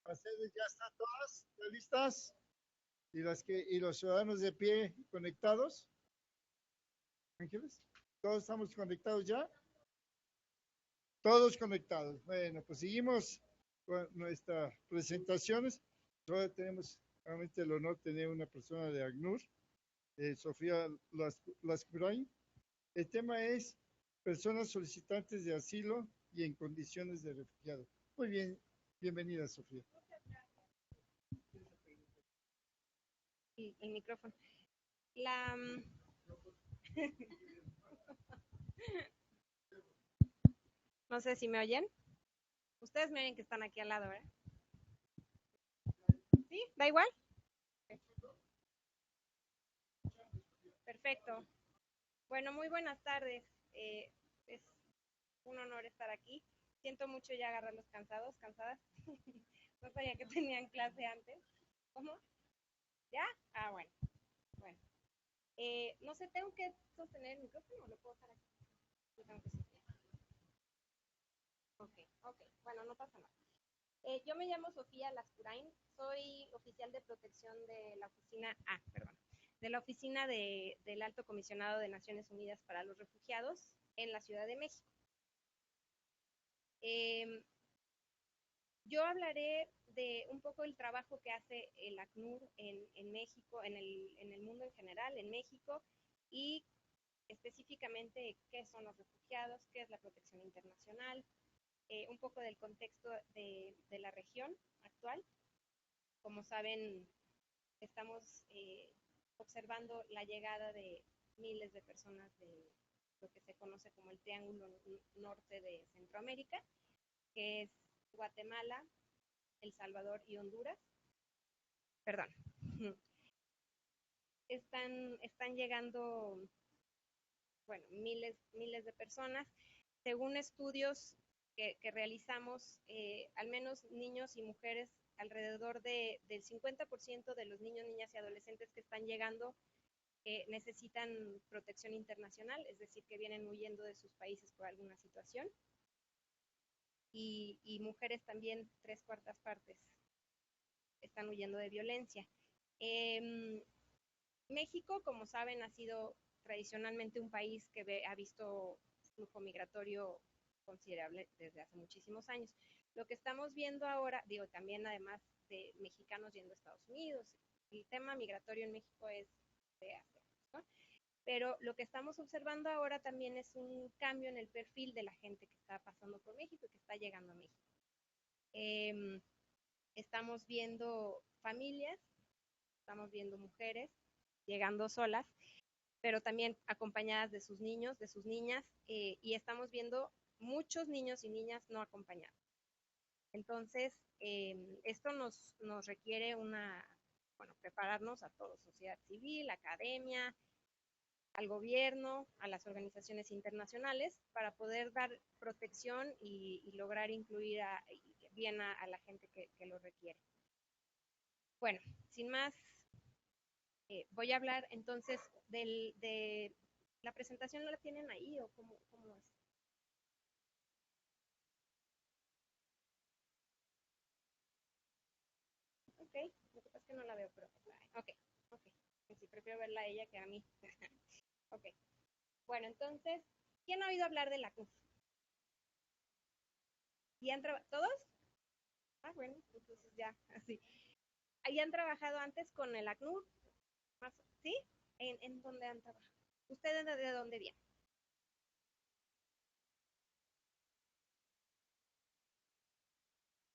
Las sedes ya están todas, ¿están listas? Y los ciudadanos de pie conectados, Ángeles, ¿todos estamos conectados ya? Todos conectados. Bueno, pues seguimos con nuestras presentaciones. Ahora tenemos realmente el honor de tener una persona de ACNUR, Sofía Lascurain. El tema es personas solicitantes de asilo y en condiciones de refugiado. Muy bien, bienvenida, Sofía. El micrófono. La, no sé si me oyen. Ustedes me oyen que están aquí al lado, ¿verdad? ¿Sí? ¿Da igual? Perfecto. Bueno, muy buenas tardes. Es un honor estar aquí. Siento mucho ya agarrarlos cansados, cansadas. No sabía que tenían clase antes. ¿Cómo? ¿Ya? Ah, bueno. Bueno. No sé, ¿tengo que sostener el micrófono o lo puedo estar aquí? Lo tengo que sostener. Ok, ok. Bueno, no pasa nada. Yo me llamo Sofía Lascurain, soy oficial de protección de la oficina, perdón, de la oficina del Alto Comisionado de Naciones Unidas para los Refugiados en la Ciudad de México. Eh, yo hablaré de un poco el trabajo que hace el ACNUR en México, en el mundo en general, en México, y específicamente qué son los refugiados, qué es la protección internacional, un poco del contexto de la región actual. Como saben, estamos observando la llegada de miles de personas de lo que se conoce como el Triángulo Norte de Centroamérica, que es Guatemala, El Salvador y Honduras. Perdón. Están llegando, bueno, miles de personas. Según estudios que realizamos, al menos niños y mujeres, alrededor del 50% de los niños, niñas y adolescentes que están llegando necesitan protección internacional, es decir, que vienen huyendo de sus países por alguna situación. Y mujeres también, 3/4 partes, están huyendo de violencia. Eh, México, como saben, ha sido tradicionalmente un país que ha visto flujo migratorio considerable desde hace muchísimos años. Lo que estamos viendo ahora, digo, también además de mexicanos yendo a Estados Unidos, el tema migratorio en México es de hace años, ¿no? Pero lo que estamos observando ahora también es un cambio en el perfil de la gente que está pasando por México y que está llegando a México. Eh, Estamos viendo familias, estamos viendo mujeres llegando solas, pero también acompañadas de sus niños, de sus niñas, y estamos viendo muchos niños y niñas no acompañados. Entonces, esto nos requiere bueno, prepararnos a todos, sociedad civil, academia, al gobierno, a las organizaciones internacionales, para poder dar protección y lograr incluir bien a la gente que lo requiere. Bueno, sin más, voy a hablar entonces de la presentación. ¿No la tienen ahí o cómo es? Ok, lo que pasa es que no la veo, pero ok, ok. Sí, prefiero verla a ella que a mí. Ok, bueno, entonces, ¿quién ha oído hablar de la CUF? ¿Y han ¿Todos? Ah, bueno, entonces ya, así. ¿Y han trabajado antes con el ACNUR? ¿Sí? ¿En dónde han trabajado? ¿Ustedes de dónde vienen?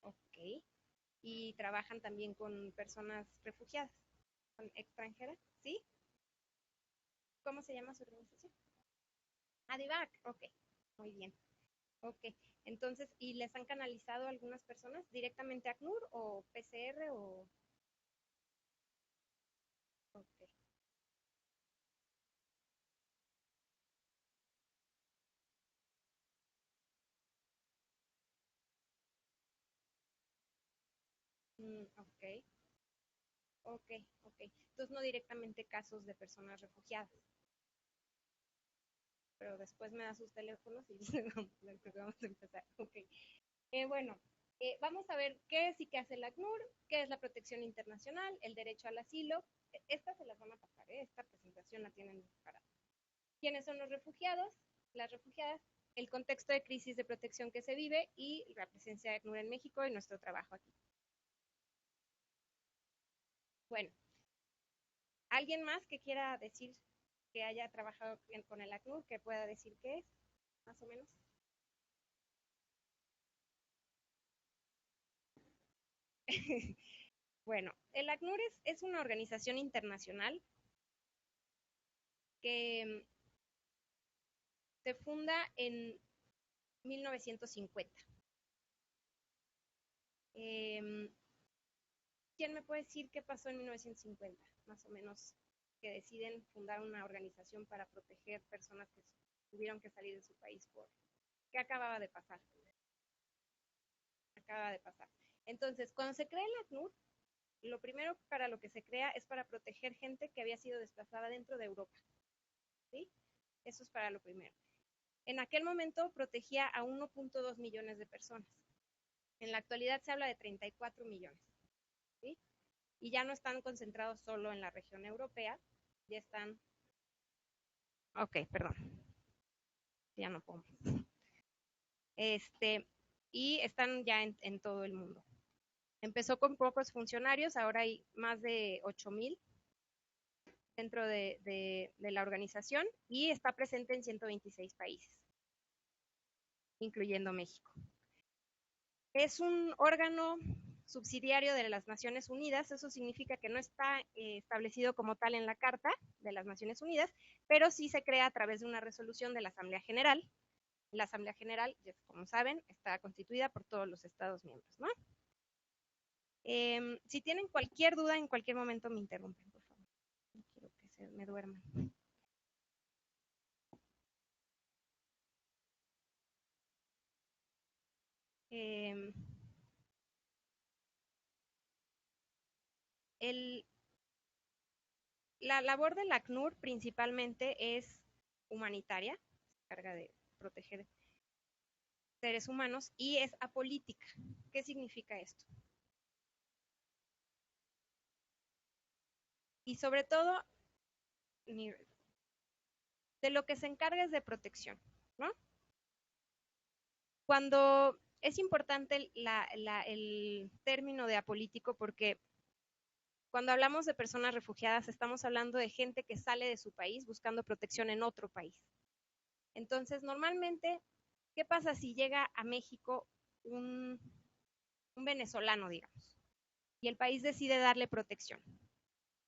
Ok. ¿Y trabajan también con personas refugiadas, con extranjeras? ¿Sí? ¿Cómo se llama su organización? Adivac. Ok, muy bien. Ok, entonces, ¿y les han canalizado algunas personas directamente a ACNUR o PCR o...? Ok. Ok, ok, ok. Entonces, no directamente casos de personas refugiadas, pero después me da sus teléfonos y vamos a empezar. Ok. Bueno, Vamos a ver qué es y qué hace el ACNUR, qué es la protección internacional, el derecho al asilo. Estas se las van a pasar, esta presentación la tienen para. ¿Quiénes son los refugiados? Las refugiadas, el contexto de crisis de protección que se vive y la presencia de ACNUR en México y nuestro trabajo aquí. Bueno, ¿alguien más que quiera decir que haya trabajado con el ACNUR, que pueda decir qué es, más o menos? Bueno, el ACNUR es una organización internacional que se funda en 1950. ¿Quién me puede decir qué pasó en 1950? Más o menos, que deciden fundar una organización para proteger personas que tuvieron que salir de su país por... ¿Qué acababa de pasar? Acaba de pasar. Entonces, cuando se crea el ACNUR, lo primero para lo que se crea es para proteger gente que había sido desplazada dentro de Europa. ¿Sí? Eso es para lo primero. En aquel momento protegía a 1.2 millones de personas. En la actualidad se habla de 34 millones. ¿Sí? Y ya no están concentrados solo en la región europea, ya están... Ok, perdón. Ya no puedo. Y están ya en todo el mundo. Empezó con pocos funcionarios, ahora hay más de 8,000 dentro de la organización y está presente en 126 países, incluyendo México. Es un órgano subsidiario de las Naciones Unidas, eso significa que no está establecido como tal en la Carta de las Naciones Unidas, pero sí se crea a través de una resolución de la Asamblea General. La Asamblea General, como saben, está constituida por todos los Estados miembros, ¿no? Si tienen cualquier duda, en cualquier momento me interrumpen, por favor. No quiero que se me duerman. La labor del ACNUR principalmente es humanitaria, se encarga de proteger seres humanos y es apolítica. ¿Qué significa esto? Y sobre todo, de lo que se encarga es de protección, ¿no? Cuando es importante el término de apolítico porque cuando hablamos de personas refugiadas estamos hablando de gente que sale de su país buscando protección en otro país. Entonces, normalmente, ¿qué pasa si llega a México un venezolano, digamos, y el país decide darle protección?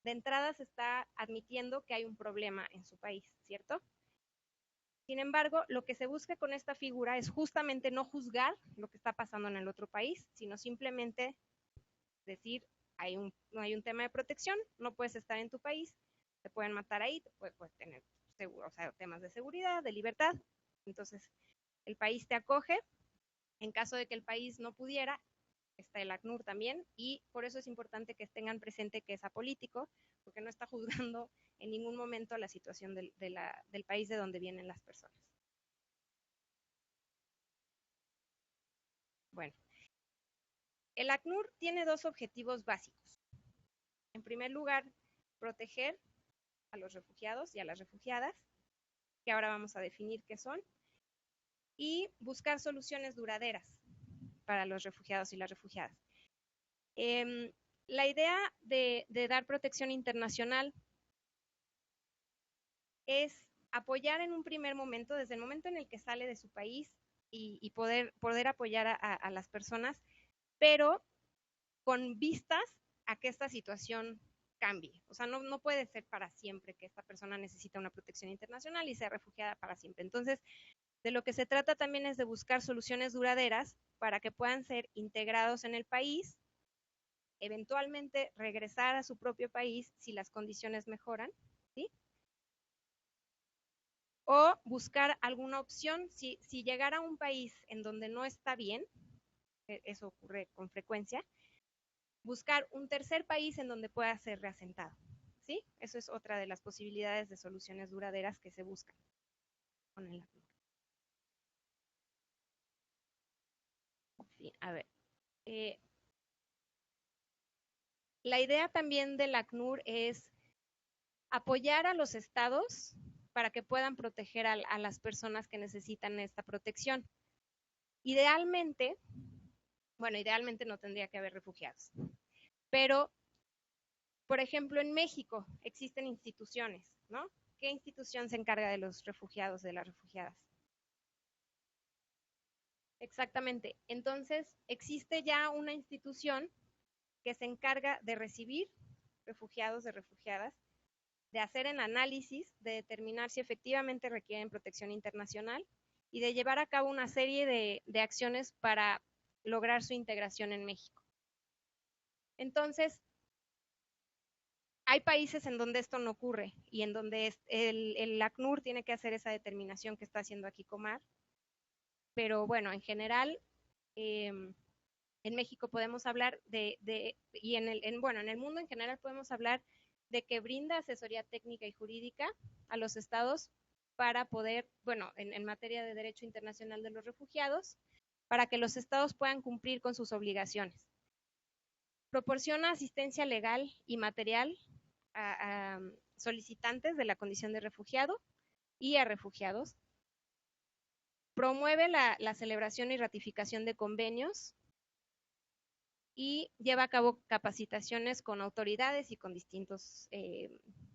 De entrada se está admitiendo que hay un problema en su país, ¿cierto? Sin embargo, lo que se busca con esta figura es justamente no juzgar lo que está pasando en el otro país, sino simplemente decir, no hay un tema de protección, no puedes estar en tu país, te pueden matar ahí, puedes tener seguro, o sea, temas de seguridad, de libertad. Entonces, el país te acoge. En caso de que el país no pudiera, está el ACNUR también, y por eso es importante que tengan presente que es apolítico, porque no está juzgando en ningún momento la situación del país de donde vienen las personas. Bueno, el ACNUR tiene dos objetivos básicos. En primer lugar, proteger a los refugiados y a las refugiadas, que ahora vamos a definir qué son, y buscar soluciones duraderas para los refugiados y las refugiadas. La idea de dar protección internacional es apoyar en un primer momento, desde el momento en el que sale de su país y poder apoyar a las personas, pero con vistas a que esta situación cambie. O sea, no puede ser para siempre que esta persona necesita una protección internacional y sea refugiada para siempre. Entonces, de lo que se trata también es de buscar soluciones duraderas para que puedan ser integrados en el país, eventualmente regresar a su propio país si las condiciones mejoran, ¿sí? O buscar alguna opción, si llegara a un país en donde no está bien, eso ocurre con frecuencia, buscar un tercer país en donde pueda ser reasentado, ¿sí? Eso es otra de las posibilidades de soluciones duraderas que se buscan con el ACNUR. Sí, a ver, Eh, la idea también del ACNUR es apoyar a los estados para que puedan proteger a las personas que necesitan esta protección. Idealmente, bueno, idealmente no tendría que haber refugiados, pero, por ejemplo, en México existen instituciones, ¿no? ¿Qué institución se encarga de los refugiados, de las refugiadas? Exactamente. Entonces, existe ya una institución que se encarga de recibir refugiados, de refugiadas, de hacer el análisis, de determinar si efectivamente requieren protección internacional y de llevar a cabo una serie de acciones para lograr su integración en México. Entonces, hay países en donde esto no ocurre y en donde el ACNUR tiene que hacer esa determinación que está haciendo aquí Comar. Pero bueno, en general, en México podemos hablar y bueno, en el mundo en general podemos hablar de que brinda asesoría técnica y jurídica a los estados para poder, bueno, en materia de derecho internacional de los refugiados, para que los estados puedan cumplir con sus obligaciones. Proporciona asistencia legal y material a solicitantes de la condición de refugiado y a refugiados. Promueve la celebración y ratificación de convenios y lleva a cabo capacitaciones con autoridades y con distintos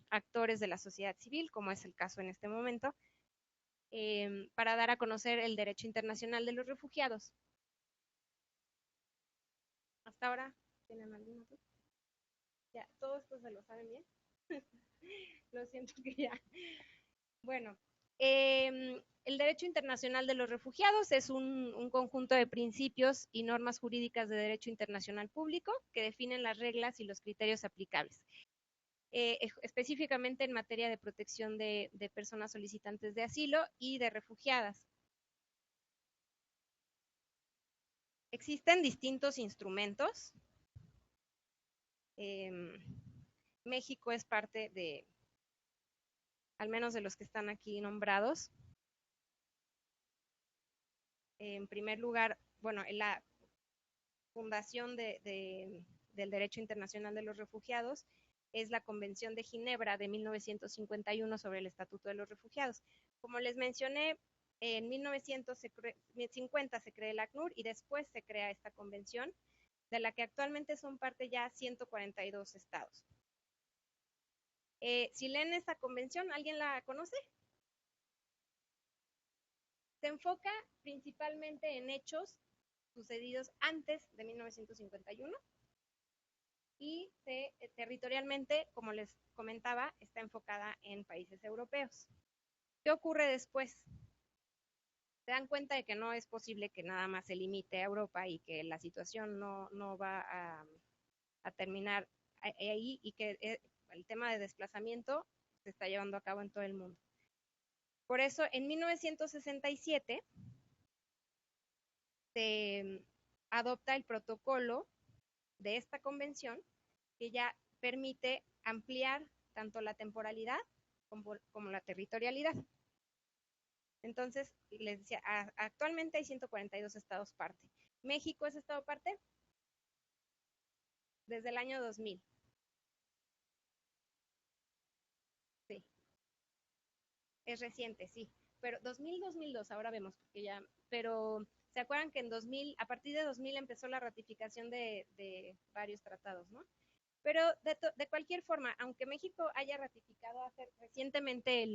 actores de la sociedad civil, como es el caso en este momento, para dar a conocer el derecho internacional de los refugiados. Hasta ahora, ¿tienen alguna duda? Ya, todo esto se lo saben bien. Lo siento que ya. Bueno, el derecho internacional de los refugiados es un conjunto de principios y normas jurídicas de derecho internacional público que definen las reglas y los criterios aplicables, específicamente en materia de protección de personas solicitantes de asilo y de refugiadas. Existen distintos instrumentos. México es parte de, al menos de los que están aquí nombrados. En primer lugar, bueno, la fundación del Derecho Internacional de los Refugiados es la Convención de Ginebra de 1951 sobre el Estatuto de los Refugiados. Como les mencioné, en 1950 se crea el ACNUR y después se crea esta convención, de la que actualmente son parte ya 142 estados. Si leen esta convención, ¿alguien la conoce? Se enfoca principalmente en hechos sucedidos antes de 1951 y territorialmente, como les comentaba, está enfocada en países europeos. ¿Qué ocurre después? Se dan cuenta de que no es posible que nada más se limite a Europa y que la situación no va a terminar ahí y que el tema de desplazamiento se está llevando a cabo en todo el mundo. Por eso, en 1967 se adopta el protocolo de esta convención que ya permite ampliar tanto la temporalidad como la territorialidad. Entonces, les decía, actualmente hay 142 estados parte. ¿México es estado parte? Desde el año 2000. Sí, es reciente, sí. Pero 2000-2002, ahora vemos, porque ya, pero ¿se acuerdan que en 2000, a partir de 2000 empezó la ratificación de varios tratados, ¿no? Pero de cualquier forma, aunque México haya ratificado recientemente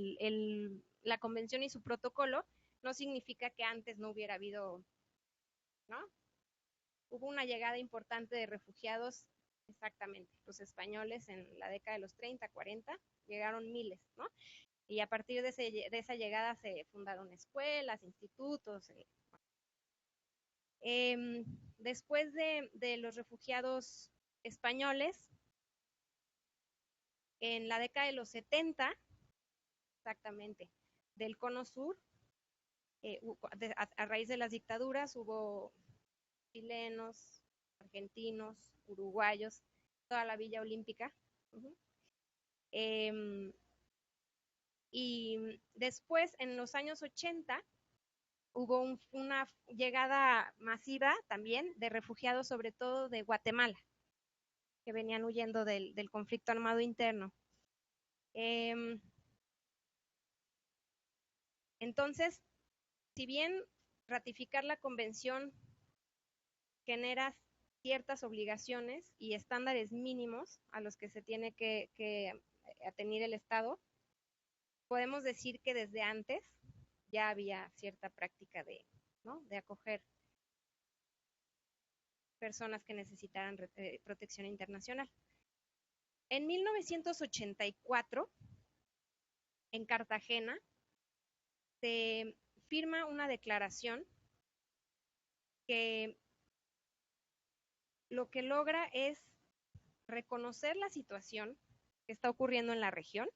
la convención y su protocolo, no significa que antes no hubiera habido, ¿no? Hubo una llegada importante de refugiados, exactamente, los españoles en la década de los 30, 40, llegaron miles, ¿no? Y a partir de esa llegada se fundaron escuelas, institutos. Después de los refugiados españoles, en la década de los 70, exactamente, del Cono Sur, a raíz de las dictaduras hubo chilenos, argentinos, uruguayos, toda la Villa Olímpica. Y después, en los años 80, hubo una llegada masiva también de refugiados, sobre todo de Guatemala, que venían huyendo del conflicto armado interno. Entonces, si bien ratificar la convención genera ciertas obligaciones y estándares mínimos a los que se tiene que atener el Estado, podemos decir que desde antes ya había cierta práctica de acoger personas que necesitaran protección internacional. En 1984, en Cartagena, se firma una declaración que lo que logra es reconocer la situación que está ocurriendo en la región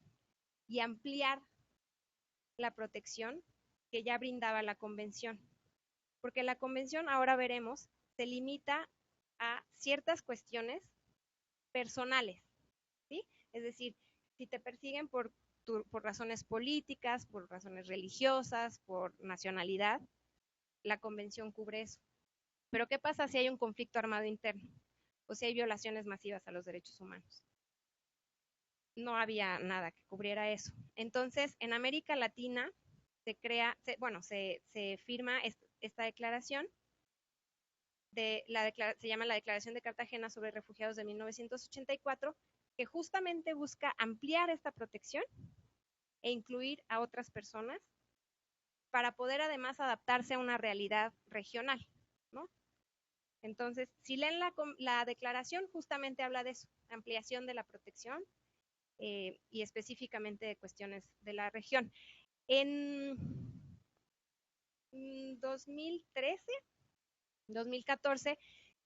y ampliar la protección que ya brindaba la convención. Porque la convención, ahora veremos, se limita a ciertas cuestiones personales, ¿sí? Es decir, si te persiguen por razones políticas, por razones religiosas, por nacionalidad, la convención cubre eso. Pero ¿qué pasa si hay un conflicto armado interno? O si hay violaciones masivas a los derechos humanos. No había nada que cubriera eso. Entonces, en América Latina se firma esta declaración, se llama la Declaración de Cartagena sobre Refugiados de 1984, que justamente busca ampliar esta protección e incluir a otras personas para poder además adaptarse a una realidad regional, ¿no? Entonces, si leen la declaración, justamente habla de eso, ampliación de la protección y específicamente de cuestiones de la región. En 2013, 2014,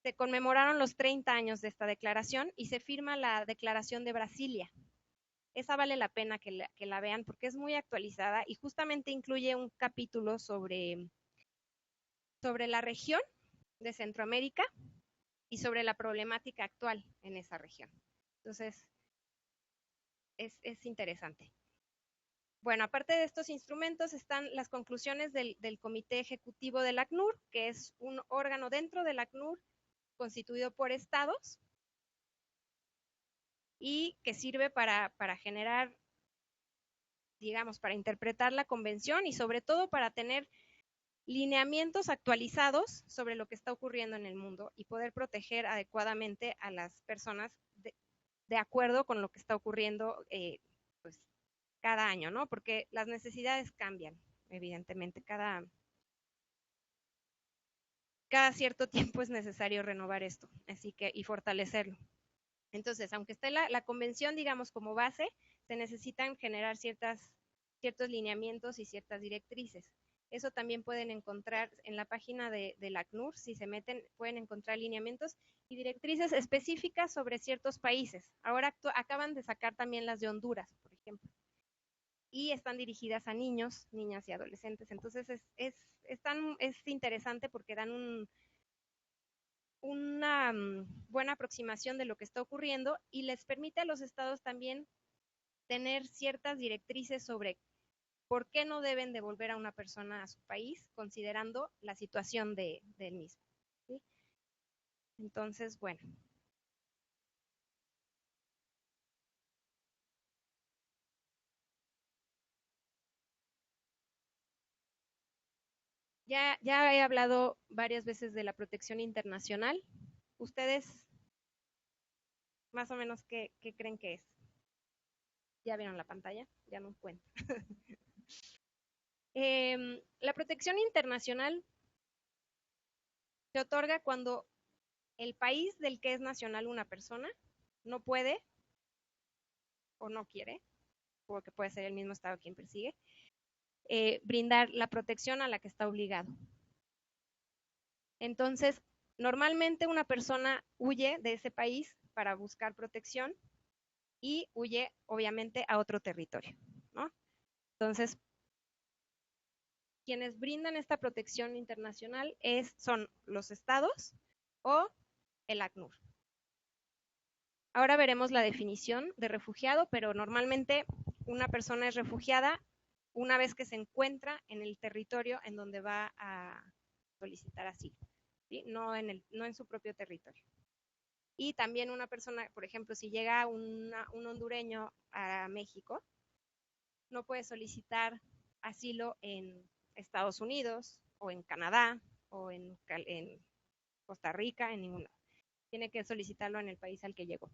se conmemoraron los 30 años de esta declaración y se firma la Declaración de Brasilia. Esa vale la pena que la vean porque es muy actualizada y justamente incluye un capítulo sobre la región de Centroamérica y sobre la problemática actual en esa región. Entonces, es interesante. Bueno, aparte de estos instrumentos están las conclusiones del Comité Ejecutivo del ACNUR, que es un órgano dentro del ACNUR constituido por estados y que sirve para generar, digamos, para interpretar la convención y sobre todo para tener lineamientos actualizados sobre lo que está ocurriendo en el mundo y poder proteger adecuadamente a las personas de acuerdo con lo que está ocurriendo pues, cada año, ¿no? Porque las necesidades cambian, evidentemente, cada cierto tiempo es necesario renovar esto, así que, y fortalecerlo. Entonces, aunque esté la convención, digamos, como base, se necesitan generar ciertos lineamientos y ciertas directrices. Eso también pueden encontrar en la página del ACNUR, si se meten, pueden encontrar lineamientos y directrices específicas sobre ciertos países. Ahora acaban de sacar también las de Honduras, por ejemplo, y están dirigidas a niños, niñas y adolescentes. Entonces, es interesante porque dan una buena aproximación de lo que está ocurriendo y les permite a los estados también tener ciertas directrices sobre por qué no deben devolver a una persona a su país, considerando la situación del mismo, ¿sí? Entonces, bueno. Ya he hablado varias veces de la protección internacional. ¿Ustedes más o menos qué creen que es? ¿Ya vieron la pantalla? Ya no cuento. La protección internacional se otorga cuando el país del que es nacional una persona no puede o no quiere, porque puede ser el mismo estado quien persigue, brindar la protección a la que está obligado. Entonces, normalmente una persona huye de ese país para buscar protección y huye, obviamente, a otro territorio, ¿no? Entonces, quienes brindan esta protección internacional son los estados o el ACNUR. Ahora veremos la definición de refugiado, pero normalmente una persona es refugiada una vez que se encuentra en el territorio en donde va a solicitar asilo, ¿sí? No en su propio territorio. Y también una persona, por ejemplo, si llega un hondureño a México, no puede solicitar asilo en Estados Unidos o en Canadá o en Costa Rica, en ningún lado. Tiene que solicitarlo en el país al que llegó.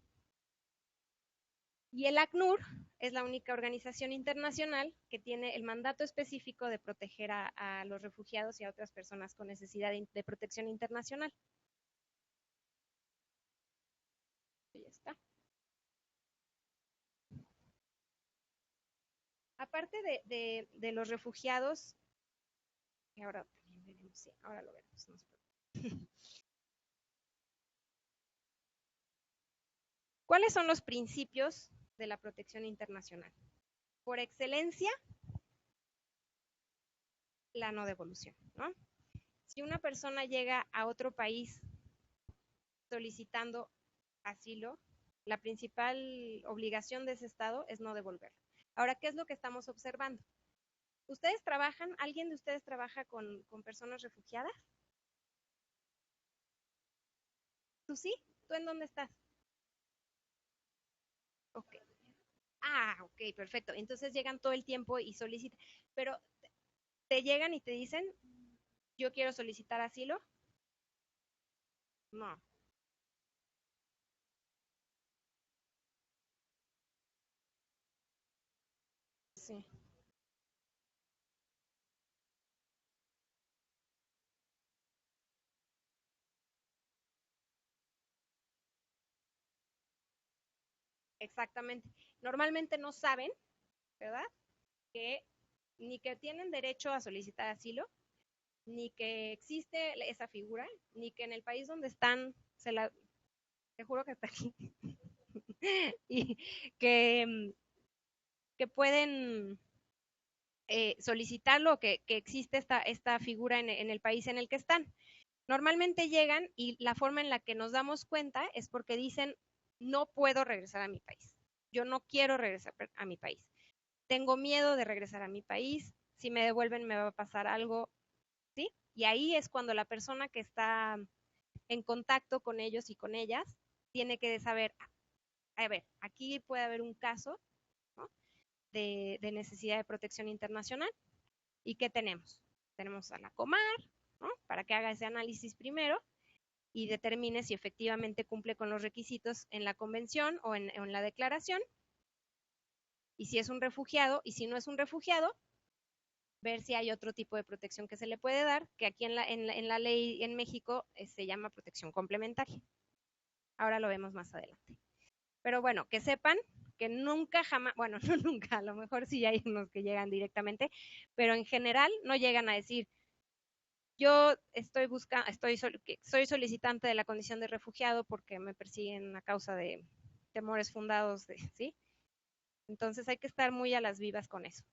Y el ACNUR es la única organización internacional que tiene el mandato específico de proteger a los refugiados y a otras personas con necesidad de protección internacional. Y ya está. Aparte de los refugiados, que ahora también veremos, sí, ahora lo veremos. No se preocupen. ¿Cuáles son los principios de la protección internacional? Por excelencia, la no devolución, ¿no? Si una persona llega a otro país solicitando asilo, la principal obligación de ese Estado es no devolverlo. Ahora, ¿qué es lo que estamos observando? ¿Ustedes trabajan, alguien de ustedes trabaja con personas refugiadas? ¿Tú sí? ¿Tú en dónde estás? Ok. Ah, ok, perfecto. Entonces llegan todo el tiempo y solicitan, pero te llegan y te dicen, yo quiero solicitar asilo. No, sí, exactamente. Normalmente no saben, ¿verdad? Que ni que tienen derecho a solicitar asilo, ni que existe esa figura, ni que en el país donde están, te juro que está aquí, y que, que pueden solicitarlo, que existe esta figura en el país en el que están. Normalmente llegan y la forma en la que nos damos cuenta es porque dicen, no puedo regresar a mi país, yo no quiero regresar a mi país, tengo miedo de regresar a mi país, si me devuelven me va a pasar algo, ¿sí? Y ahí es cuando la persona que está en contacto con ellos y con ellas tiene que saber, a ver, aquí puede haber un caso, ¿no? de necesidad de protección internacional. ¿Y qué tenemos? Tenemos a la Comar, ¿no? Para que haga ese análisis primero y determine si efectivamente cumple con los requisitos en la convención o en la declaración, y si es un refugiado, y si no es un refugiado, ver si hay otro tipo de protección que se le puede dar, que aquí en la ley en México se llama protección complementaria. Ahora lo vemos más adelante. Pero bueno, que sepan que nunca jamás, bueno, no nunca, a lo mejor sí hay unos que llegan directamente, pero en general no llegan a decir, yo soy solicitante de la condición de refugiado porque me persiguen a causa de temores fundados, ¿sí? Entonces hay que estar muy a las vivas con eso.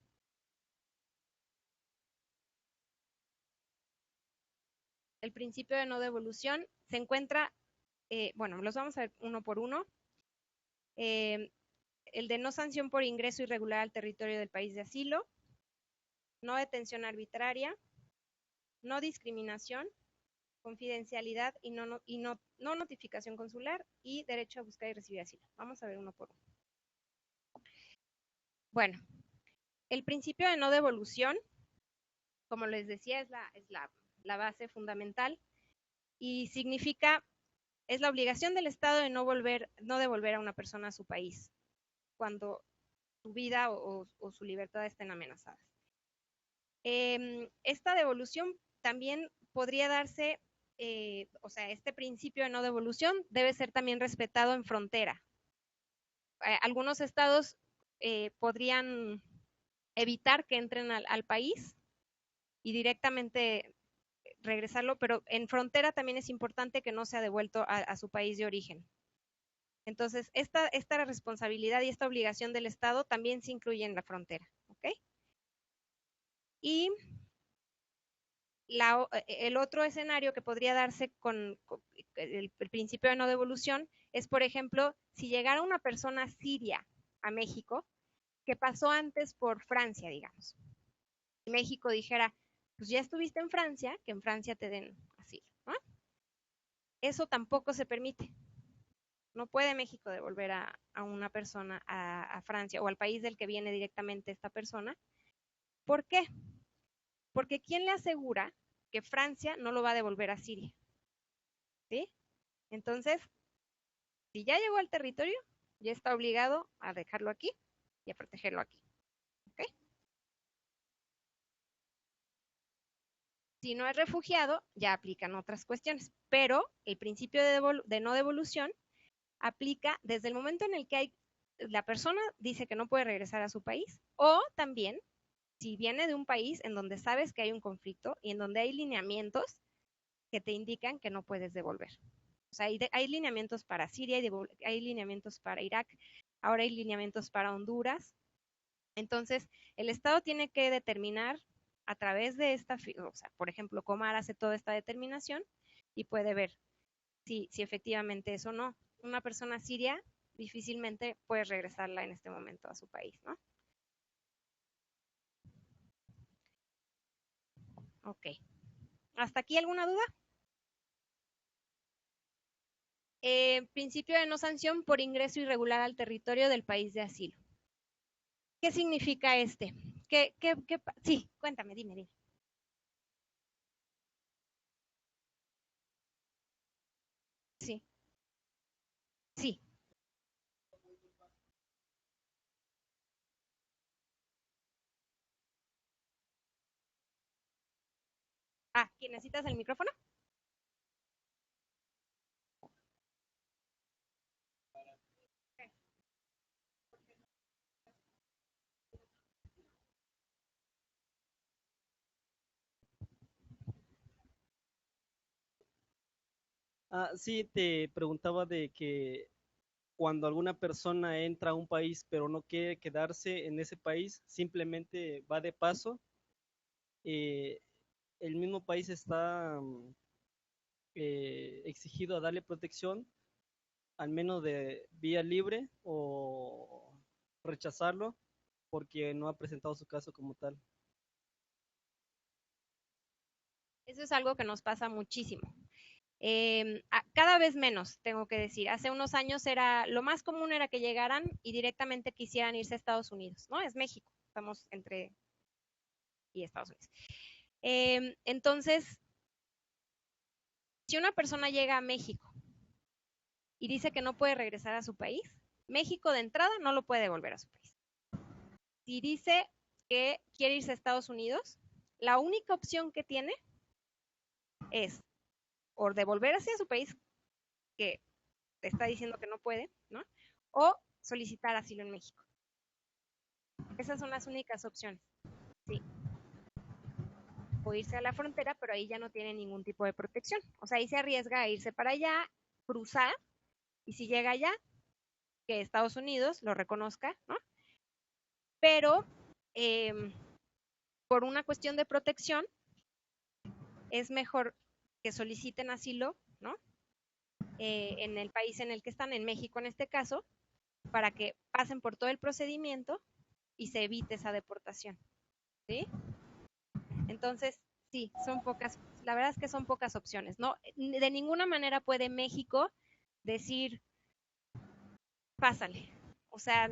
El principio de no devolución se encuentra, bueno, los vamos a ver uno por uno. Eh, el de no sanción por ingreso irregular al territorio del país de asilo, no detención arbitraria, no discriminación, confidencialidad y no notificación consular y derecho a buscar y recibir asilo. Vamos a ver uno por uno. Bueno, el principio de no devolución, como les decía, es la base fundamental y significa, es la obligación del Estado de no devolver a una persona a su país cuando su vida o su libertad estén amenazadas. Esta devolución también podría darse, o sea, este principio de no devolución debe ser también respetado en frontera. Algunos estados podrían evitar que entren al país y directamente regresarlo, pero en frontera también es importante que no sea devuelto a su país de origen. Entonces, esta responsabilidad y esta obligación del Estado también se incluye en la frontera, ¿ok? Y el otro escenario que podría darse con el principio de no devolución es, por ejemplo, si llegara una persona siria a México que pasó antes por Francia, digamos, México dijera, pues ya estuviste en Francia, que en Francia te den asilo, ¿no? Eso tampoco se permite. No puede México devolver a una persona a Francia o al país del que viene directamente esta persona. ¿Por qué? Porque ¿quién le asegura que Francia no lo va a devolver a Siria? ¿Sí? Entonces, si ya llegó al territorio, ya está obligado a dejarlo aquí y a protegerlo aquí. ¿Ok? Si no es refugiado, ya aplican otras cuestiones, pero el principio de no devolución aplica desde el momento en el que la persona dice que no puede regresar a su país, o también si viene de un país en donde sabes que hay un conflicto y en donde hay lineamientos que te indican que no puedes devolver. O sea, hay lineamientos para Siria, hay lineamientos para Irak, ahora hay lineamientos para Honduras. Entonces, el Estado tiene que determinar a través de o sea, por ejemplo, Comar hace toda esta determinación y puede ver si efectivamente es o no. Una persona siria difícilmente puede regresarla en este momento a su país, ¿no? Ok. ¿Hasta aquí alguna duda? Principio de no sanción por ingreso irregular al territorio del país de asilo. ¿Qué significa este? Sí, cuéntame, dime. Sí, sí. Ah, ¿quién necesitas el micrófono? Sí, te preguntaba de que cuando alguna persona entra a un país pero no quiere quedarse en ese país, simplemente va de paso, eh, el mismo país está exigido a darle protección, al menos de vía libre o rechazarlo porque no ha presentado su caso como tal. Eso es algo que nos pasa muchísimo. Cada vez menos, tengo que decir. Hace unos años lo más común era que llegaran y directamente quisieran irse a Estados Unidos, ¿no? Es México, estamos entre y Estados Unidos. Entonces, si una persona llega a México y dice que no puede regresar a su país, México de entrada no lo puede devolver a su país. Si dice que quiere irse a Estados Unidos, la única opción que tiene es o devolverse a su país, que está diciendo que no puede, ¿no? O solicitar asilo en México. Esas son las únicas opciones. Sí. O irse a la frontera, pero ahí ya no tiene ningún tipo de protección. O sea, ahí se arriesga a irse para allá, cruzar, y si llega allá, que Estados Unidos lo reconozca, ¿no? Pero por una cuestión de protección, es mejor que soliciten asilo, ¿no? En el país en el que están, en México en este caso, para que pasen por todo el procedimiento y se evite esa deportación, ¿sí? Entonces, sí, son pocas, la verdad es que son pocas opciones, ¿no? De ninguna manera puede México decir, pásale, o sea,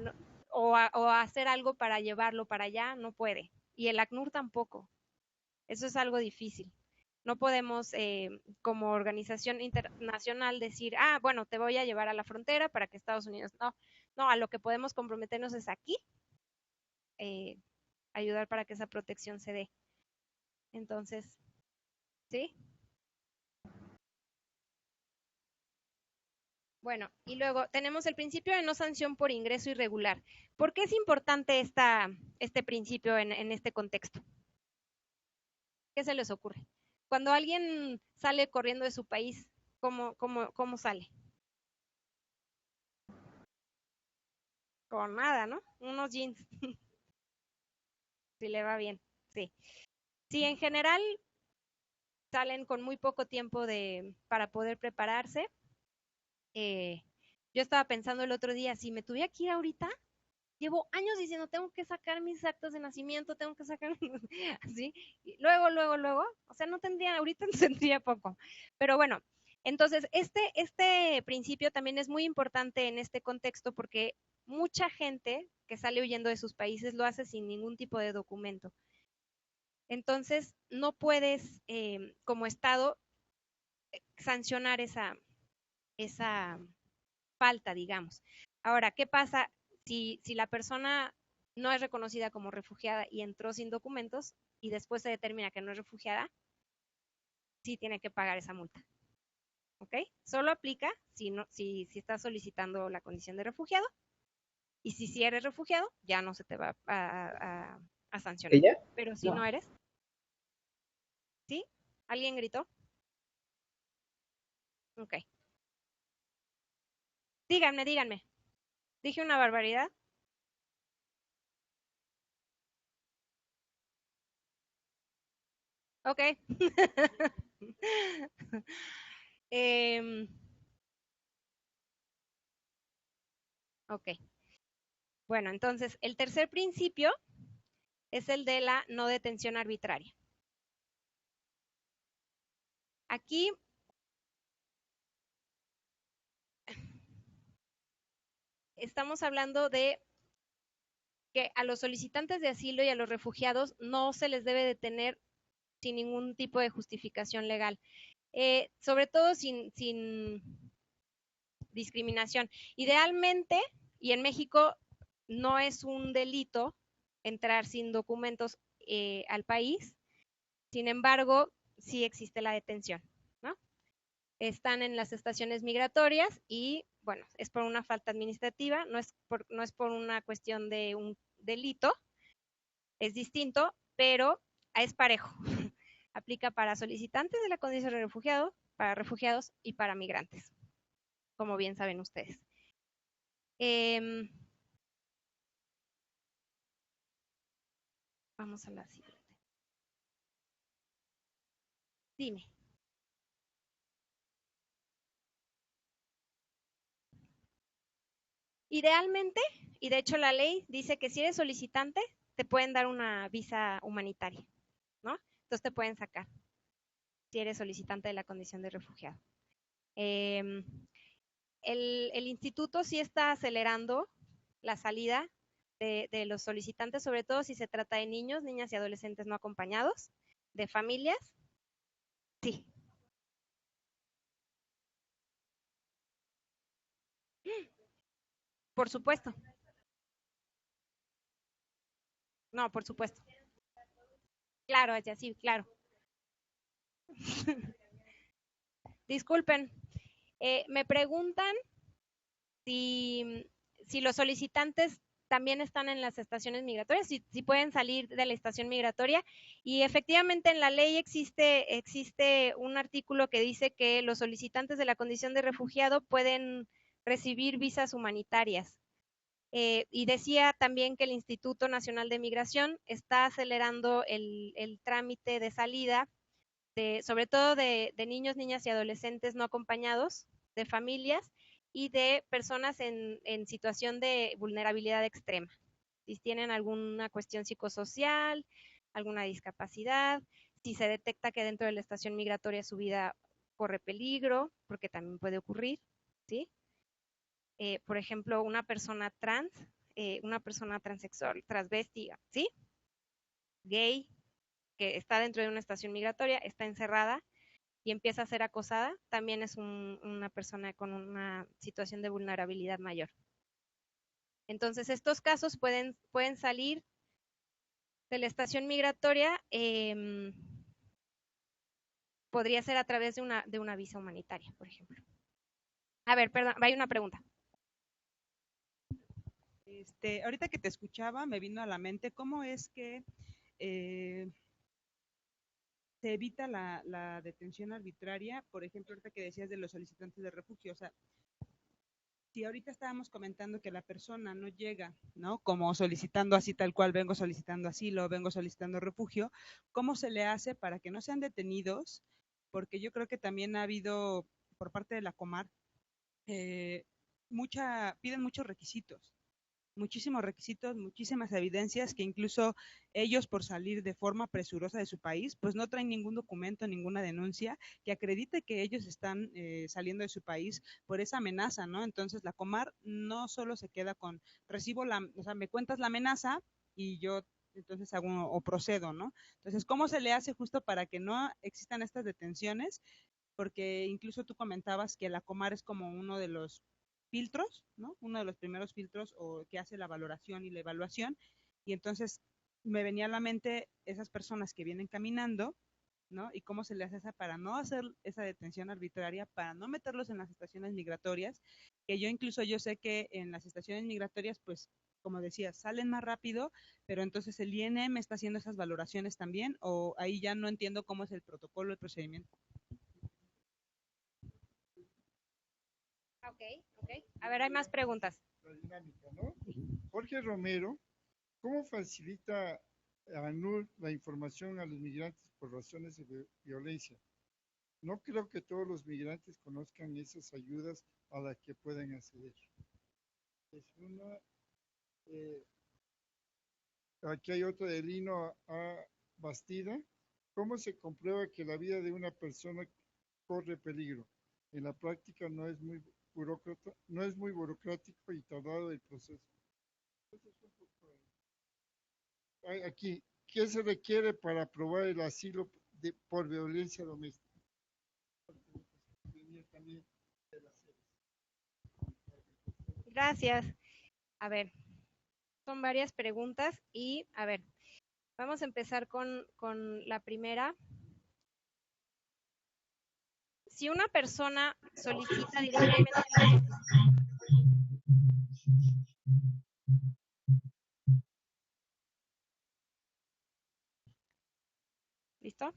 o hacer algo para llevarlo para allá, no puede. Y el ACNUR tampoco. Eso es algo difícil. No podemos, como organización internacional, decir, bueno, te voy a llevar a la frontera para que Estados Unidos. No, no, a lo que podemos comprometernos es aquí, eh, ayudar para que esa protección se dé. Entonces, ¿sí? Bueno, y luego tenemos el principio de no sanción por ingreso irregular. ¿Por qué es importante este principio en este contexto? ¿Qué se les ocurre? Cuando alguien sale corriendo de su país, ¿cómo sale? Con nada, ¿no? Unos jeans, si le va bien, sí. Sí, en general salen con muy poco tiempo para poder prepararse. Yo estaba pensando el otro día, si me tuviera que ir ahorita, Llevo años diciendo, tengo que sacar mis actas de nacimiento, tengo que sacar, así, y luego, o sea, no tendría, ahorita tendría poco, pero bueno, entonces, este principio también es muy importante en este contexto porque mucha gente que sale huyendo de sus países lo hace sin ningún tipo de documento. Entonces, no puedes, como Estado, sancionar esa falta, digamos. Ahora, ¿qué pasa si la persona no es reconocida como refugiada y entró sin documentos y después se determina que no es refugiada? Sí tiene que pagar esa multa. ¿Ok? Solo aplica si estás solicitando la condición de refugiado y si eres refugiado, ya no se te va a sancionar. ¿Ella? Pero si no eres, ¿sí? ¿Alguien gritó? Ok. Díganme. ¿Dije una barbaridad? Ok. Em, ok. Bueno, entonces, el tercer principio es el de la no detención arbitraria. Aquí estamos hablando de que a los solicitantes de asilo y a los refugiados no se les debe detener sin ningún tipo de justificación legal, sobre todo sin discriminación. Idealmente, y en México no es un delito entrar sin documentos al país, sin embargo, sí existe la detención, ¿no? Están en las estaciones migratorias y, bueno, es por una falta administrativa, no es por una cuestión de un delito, es distinto, pero es parejo. Aplica para solicitantes de la condición de refugiado, para refugiados y para migrantes, como bien saben ustedes. Vamos a la siguiente. Dime. Idealmente, y de hecho la ley dice que si eres solicitante, te pueden dar una visa humanitaria, ¿no? Entonces te pueden sacar si eres solicitante de la condición de refugiado. El instituto sí está acelerando la salida de los solicitantes, sobre todo si se trata de niños, niñas y adolescentes no acompañados, de familias. Sí. Por supuesto. No, por supuesto. Claro, ya sí, claro. Disculpen, me preguntan si los solicitantes también están en las estaciones migratorias, si pueden salir de la estación migratoria. Y efectivamente en la ley existe un artículo que dice que los solicitantes de la condición de refugiado pueden recibir visas humanitarias. Y decía también que el Instituto Nacional de Migración está acelerando el trámite de salida, sobre todo de niños, niñas y adolescentes no acompañados, de familias y de personas en situación de vulnerabilidad extrema. Si tienen alguna cuestión psicosocial, alguna discapacidad, si se detecta que dentro de la estación migratoria su vida corre peligro, porque también puede ocurrir, ¿sí? Por ejemplo, una persona trans, una persona transexual, transvesti, ¿sí? Gay, que está dentro de una estación migratoria, está encerrada y empieza a ser acosada, también es una persona con una situación de vulnerabilidad mayor. Entonces, estos casos pueden salir de la estación migratoria, podría ser a través de una visa humanitaria, por ejemplo. A ver, perdón, hay una pregunta. Ahorita que te escuchaba, me vino a la mente cómo es que se evita la detención arbitraria, por ejemplo, ahorita que decías de los solicitantes de refugio, o sea, si ahorita estábamos comentando que la persona no llega, ¿no? Como solicitando así tal cual, vengo solicitando asilo, vengo solicitando refugio, ¿cómo se le hace para que no sean detenidos? Porque yo creo que también ha habido, por parte de la Comar, piden muchos requisitos. muchísimos requisitos, muchísimas evidencias que incluso ellos por salir de forma presurosa de su país, pues no traen ningún documento, ninguna denuncia que acredite que ellos están saliendo de su país por esa amenaza, ¿no? Entonces la Comar no solo se queda con, o sea, me cuentas la amenaza y yo entonces hago o procedo, ¿no? Entonces, ¿cómo se le hace justo para que no existan estas detenciones? Porque incluso tú comentabas que la Comar es como uno de los filtros, ¿no? Uno de los primeros filtros o que hace la valoración y la evaluación. Y entonces me venía a la mente esas personas que vienen caminando, ¿no? Y cómo se le hace esa para no hacer esa detención arbitraria, para no meterlos en las estaciones migratorias, que yo sé que en las estaciones migratorias, pues, como decía, salen más rápido, pero entonces el INM está haciendo esas valoraciones también, o ahí ya no entiendo cómo es el protocolo, el procedimiento. Ok, ok. A ver, hay más preguntas. La dinámica, ¿no? Jorge Romero, ¿cómo facilita ANUR la información a los migrantes por razones de violencia? No creo que todos los migrantes conozcan esas ayudas a las que pueden acceder. Es una, eh, aquí hay otra de Lino A. Bastida. ¿Cómo se comprueba que la vida de una persona corre peligro? En la práctica no es muy burocrático y tardado el proceso. Aquí, ¿qué se requiere para aprobar el asilo por violencia doméstica? Gracias. A ver, son varias preguntas y, a ver, vamos a empezar con la primera. Si una persona solicita directamente ¿listo?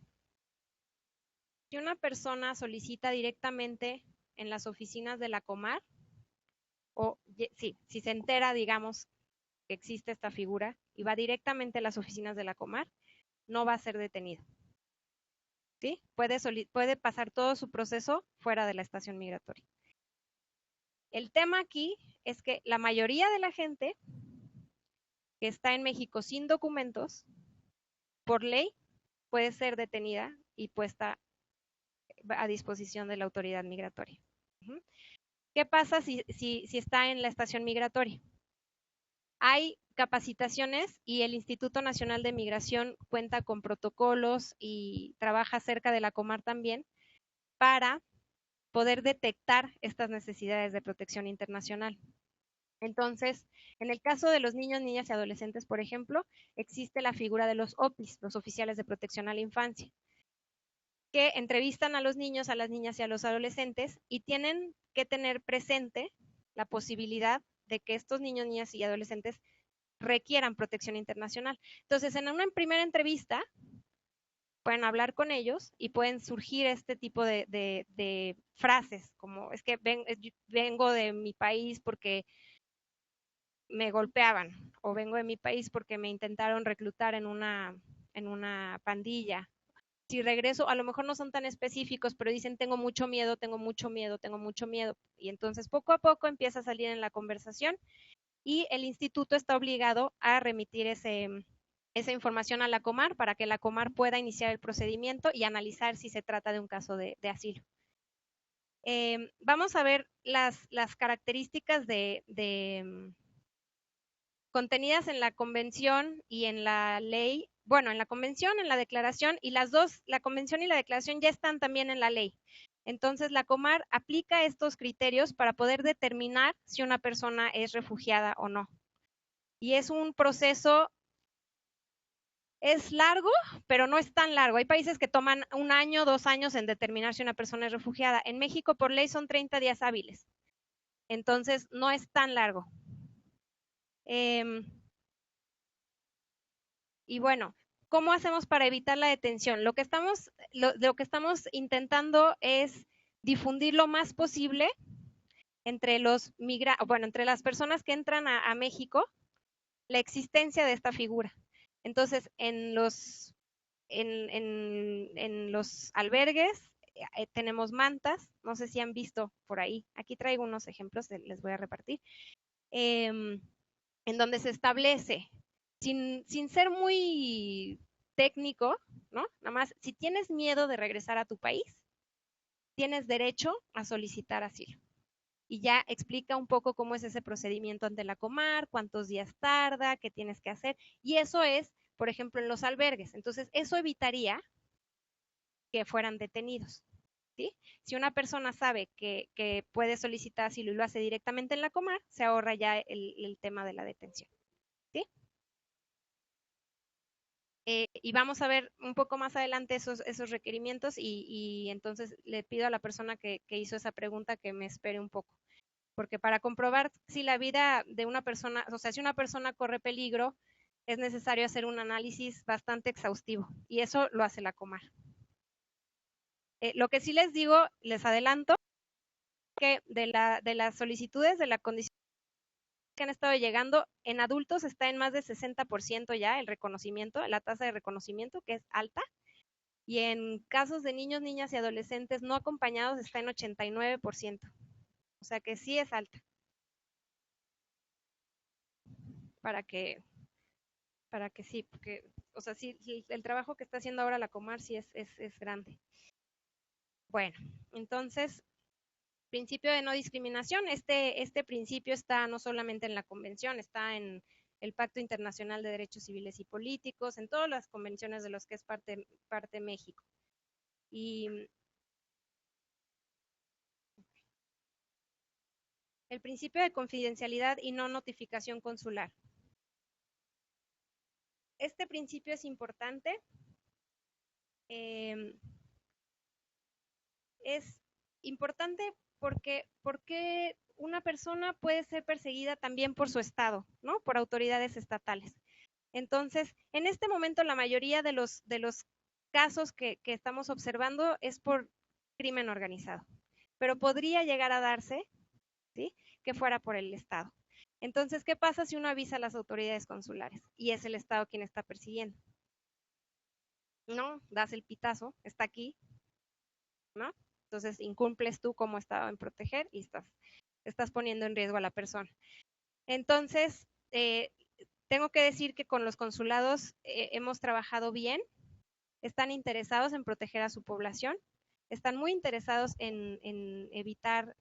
Si una persona solicita directamente en las oficinas de la Comar, o sí, si se entera, digamos, que existe esta figura y va directamente a las oficinas de la Comar, no va a ser detenido. ¿Sí? Puede pasar todo su proceso fuera de la estación migratoria. El tema aquí es que la mayoría de la gente que está en México sin documentos, por ley, puede ser detenida y puesta a disposición de la autoridad migratoria. ¿Qué pasa si está en la estación migratoria? Hay capacitaciones y el Instituto Nacional de Migración cuenta con protocolos y trabaja cerca de la Comar también para poder detectar estas necesidades de protección internacional. Entonces, en el caso de los niños, niñas y adolescentes, por ejemplo, existe la figura de los OPIs, los oficiales de protección a la infancia, que entrevistan a los niños, a las niñas y a los adolescentes y tienen que tener presente la posibilidad de que estos niños, niñas y adolescentes requieran protección internacional. Entonces, en una primera entrevista, pueden hablar con ellos y pueden surgir este tipo de frases, como es que vengo de mi país porque me golpeaban, o vengo de mi país porque me intentaron reclutar en una pandilla. Si regreso, a lo mejor no son tan específicos, pero dicen tengo mucho miedo, tengo mucho miedo, tengo mucho miedo. Y entonces poco a poco empieza a salir en la conversación y el instituto está obligado a remitir esa información a la Comar para que la Comar pueda iniciar el procedimiento y analizar si se trata de un caso de asilo. Vamos a ver las características contenidas en la convención y en la ley, bueno, en la convención, en la declaración, y las dos, la convención y la declaración ya están también en la ley. Entonces, la Comar aplica estos criterios para poder determinar si una persona es refugiada o no. Y es un proceso, es largo, pero no es tan largo. Hay países que toman 1 año, 2 años en determinar si una persona es refugiada. En México, por ley, son 30 días hábiles. Entonces, no es tan largo. Y bueno, ¿cómo hacemos para evitar la detención? Lo que estamos intentando es difundir lo más posible entre entre las personas que entran a México, la existencia de esta figura. Entonces, en los albergues tenemos mantas, no sé si han visto por ahí. Aquí traigo unos ejemplos, les voy a repartir. en donde se establece, sin ser muy técnico, ¿no? Nada más, si tienes miedo de regresar a tu país, tienes derecho a solicitar asilo. Y ya explica un poco cómo es ese procedimiento ante la Comar, cuántos días tarda, qué tienes que hacer. Y eso es, por ejemplo, en los albergues. Entonces, eso evitaría que fueran detenidos. ¿Sí? Si una persona sabe que puede solicitar asilo y lo hace directamente en la Comar, se ahorra ya el tema de la detención. ¿Sí? Y vamos a ver un poco más adelante esos requerimientos y entonces le pido a la persona que hizo esa pregunta que me espere un poco. Porque para comprobar si la vida de una persona, o sea, si una persona corre peligro, es necesario hacer un análisis bastante exhaustivo y eso lo hace la Comar. Lo que sí les digo, les adelanto, que de las solicitudes de la condición que han estado llegando, en adultos está en más de 60% ya el reconocimiento, la tasa de reconocimiento, que es alta, y en casos de niños, niñas y adolescentes no acompañados está en 89%, o sea que sí es alta, para que, para que sí, porque, o sea, sí, el trabajo que está haciendo ahora la Comar sí es grande. Bueno, entonces, principio de no discriminación, este principio está no solamente en la convención, está en el Pacto Internacional de Derechos Civiles y Políticos, en todas las convenciones de las que es parte México. Y el principio de confidencialidad y no notificación consular. Este principio es importante. Es importante porque una persona puede ser perseguida también por su estado, ¿no? Por autoridades estatales. Entonces, en este momento la mayoría de los casos que estamos observando es por crimen organizado, pero podría llegar a darse, ¿sí? Que fuera por el Estado. Entonces, ¿qué pasa si uno avisa a las autoridades consulares y es el Estado quien está persiguiendo? No, das el pitazo, está aquí, ¿no? Entonces, incumples tú como Estado en proteger y estás poniendo en riesgo a la persona. Entonces, tengo que decir que con los consulados hemos trabajado bien, están interesados en proteger a su población, están muy interesados en evitar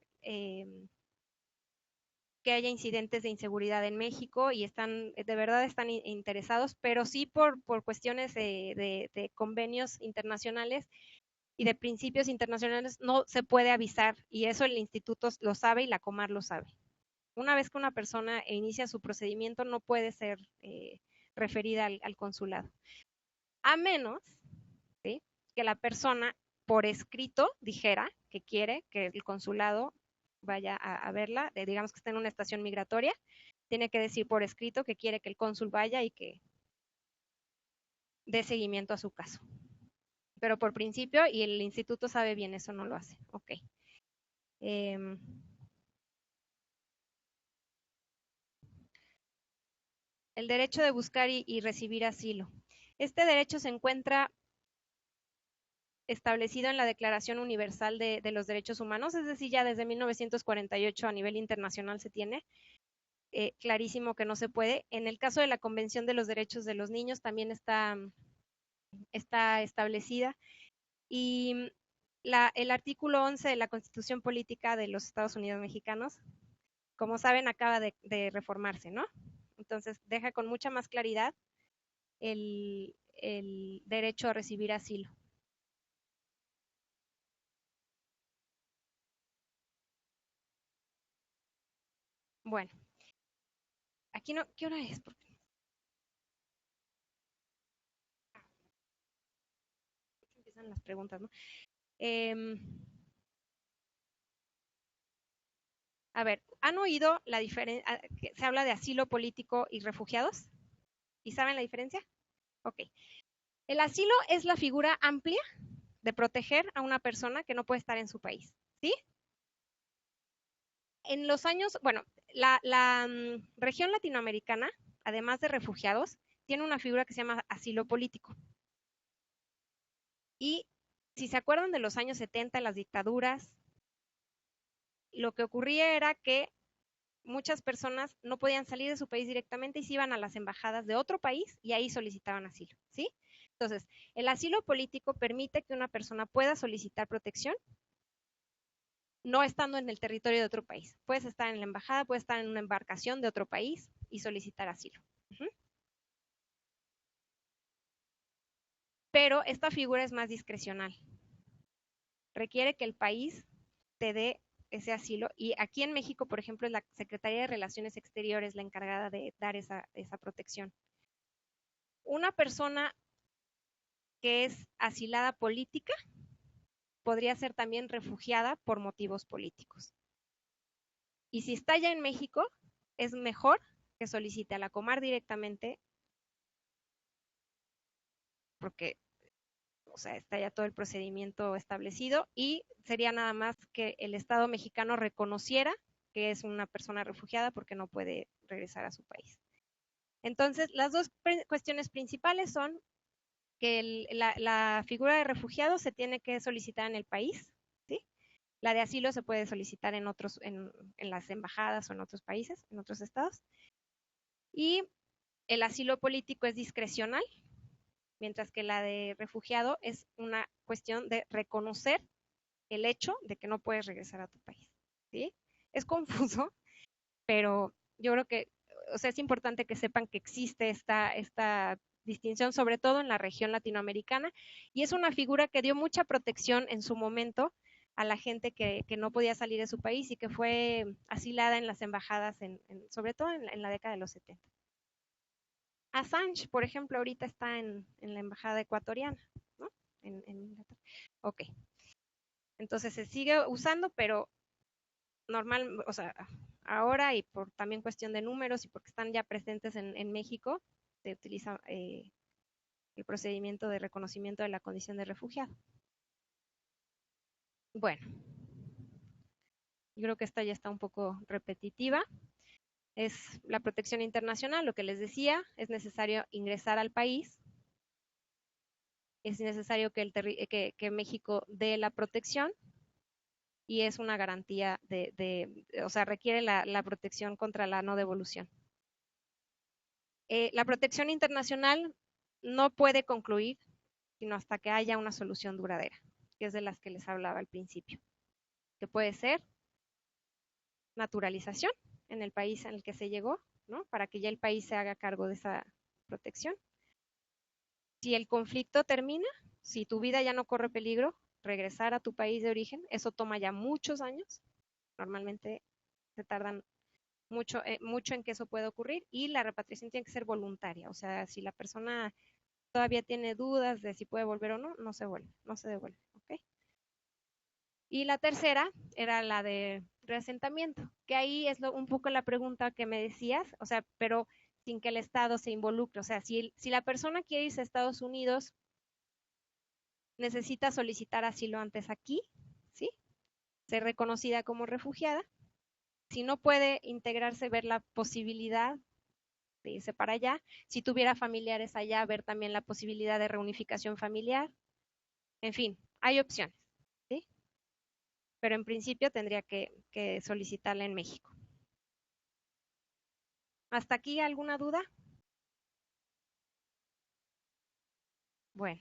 que haya incidentes de inseguridad en México y de verdad están interesados, pero sí por cuestiones de convenios internacionales y de principios internacionales no se puede avisar y eso el instituto lo sabe y la Comar lo sabe. Una vez que una persona inicia su procedimiento no puede ser referida al consulado, a menos, ¿sí?, que la persona por escrito dijera que quiere que el consulado vaya a verla, digamos que está en una estación migratoria, tiene que decir por escrito que quiere que el cónsul vaya y que dé seguimiento a su caso. Pero por principio, y el instituto sabe bien, eso no lo hace. Ok. El derecho de buscar y recibir asilo. Este derecho se encuentra establecido en la Declaración Universal de los Derechos Humanos, es decir, ya desde 1948 a nivel internacional se tiene clarísimo que no se puede. En el caso de la Convención de los Derechos de los Niños también está establecida. Y el artículo 11 de la Constitución Política de los Estados Unidos Mexicanos, como saben, acaba de reformarse, ¿no? Entonces, deja con mucha más claridad el derecho a recibir asilo. Bueno, aquí no, ¿qué hora es? Empiezan las preguntas, ¿no? A ver, ¿han oído la diferencia? Se habla de asilo político y refugiados. ¿Y saben la diferencia? Ok. El asilo es la figura amplia de proteger a una persona que no puede estar en su país, ¿sí? En los años, bueno, la región latinoamericana, además de refugiados, tiene una figura que se llama asilo político. Y si se acuerdan de los años 70, las dictaduras, lo que ocurría era que muchas personas no podían salir de su país directamente y se iban a las embajadas de otro país y ahí solicitaban asilo, ¿sí? Entonces, el asilo político permite que una persona pueda solicitar protección no estando en el territorio de otro país. Puedes estar en la embajada, puedes estar en una embarcación de otro país y solicitar asilo. Pero esta figura es más discrecional. Requiere que el país te dé ese asilo y aquí en México, por ejemplo, es la Secretaría de Relaciones Exteriores la encargada de dar esa protección. Una persona que es asilada política podría ser también refugiada por motivos políticos. Y si está ya en México, es mejor que solicite a la Comar directamente, porque, o sea, está ya todo el procedimiento establecido y sería nada más que el Estado mexicano reconociera que es una persona refugiada porque no puede regresar a su país. Entonces, las dos cuestiones principales son que la figura de refugiado se tiene que solicitar en el país, ¿sí? La de asilo se puede solicitar en las embajadas o en otros países, en otros estados. Y el asilo político es discrecional, mientras que la de refugiado es una cuestión de reconocer el hecho de que no puedes regresar a tu país, ¿sí? Es confuso, pero yo creo que, o sea, es importante que sepan que existe esta distinción, sobre todo en la región latinoamericana, y es una figura que dio mucha protección en su momento a la gente que no podía salir de su país y que fue asilada en las embajadas, sobre todo en la década de los 70. Assange, por ejemplo, ahorita está en la embajada ecuatoriana, ¿no? En Inglaterra. Ok. Entonces se sigue usando, pero normal, o sea, ahora y por también cuestión de números y porque están ya presentes en México, se utiliza el procedimiento de reconocimiento de la condición de refugiado. Bueno, yo creo que esta ya está un poco repetitiva. Es la protección internacional, lo que les decía, es necesario ingresar al país, es necesario que México dé la protección y es una garantía o sea, requiere la protección contra la no devolución. La protección internacional no puede concluir sino hasta que haya una solución duradera, que es de las que les hablaba al principio, que puede ser naturalización en el país en el que se llegó, ¿no? Para que ya el país se haga cargo de esa protección. Si el conflicto termina, si tu vida ya no corre peligro, regresar a tu país de origen, eso toma ya muchos años, normalmente se tardan mucho en que eso pueda ocurrir y la repatriación tiene que ser voluntaria, o sea, si la persona todavía tiene dudas de si puede volver o no, no se devuelve, ¿ok? Y la tercera era la de reasentamiento, que ahí es un poco la pregunta que me decías, o sea, pero sin que el Estado se involucre, o sea, si la persona quiere irse a Estados Unidos, necesita solicitar asilo antes aquí, ¿sí? Ser reconocida como refugiada. Si no puede integrarse, ver la posibilidad de irse para allá. Si tuviera familiares allá, ver también la posibilidad de reunificación familiar. En fin, hay opciones, ¿sí? Pero en principio tendría que solicitarla en México. ¿Hasta aquí alguna duda? Bueno.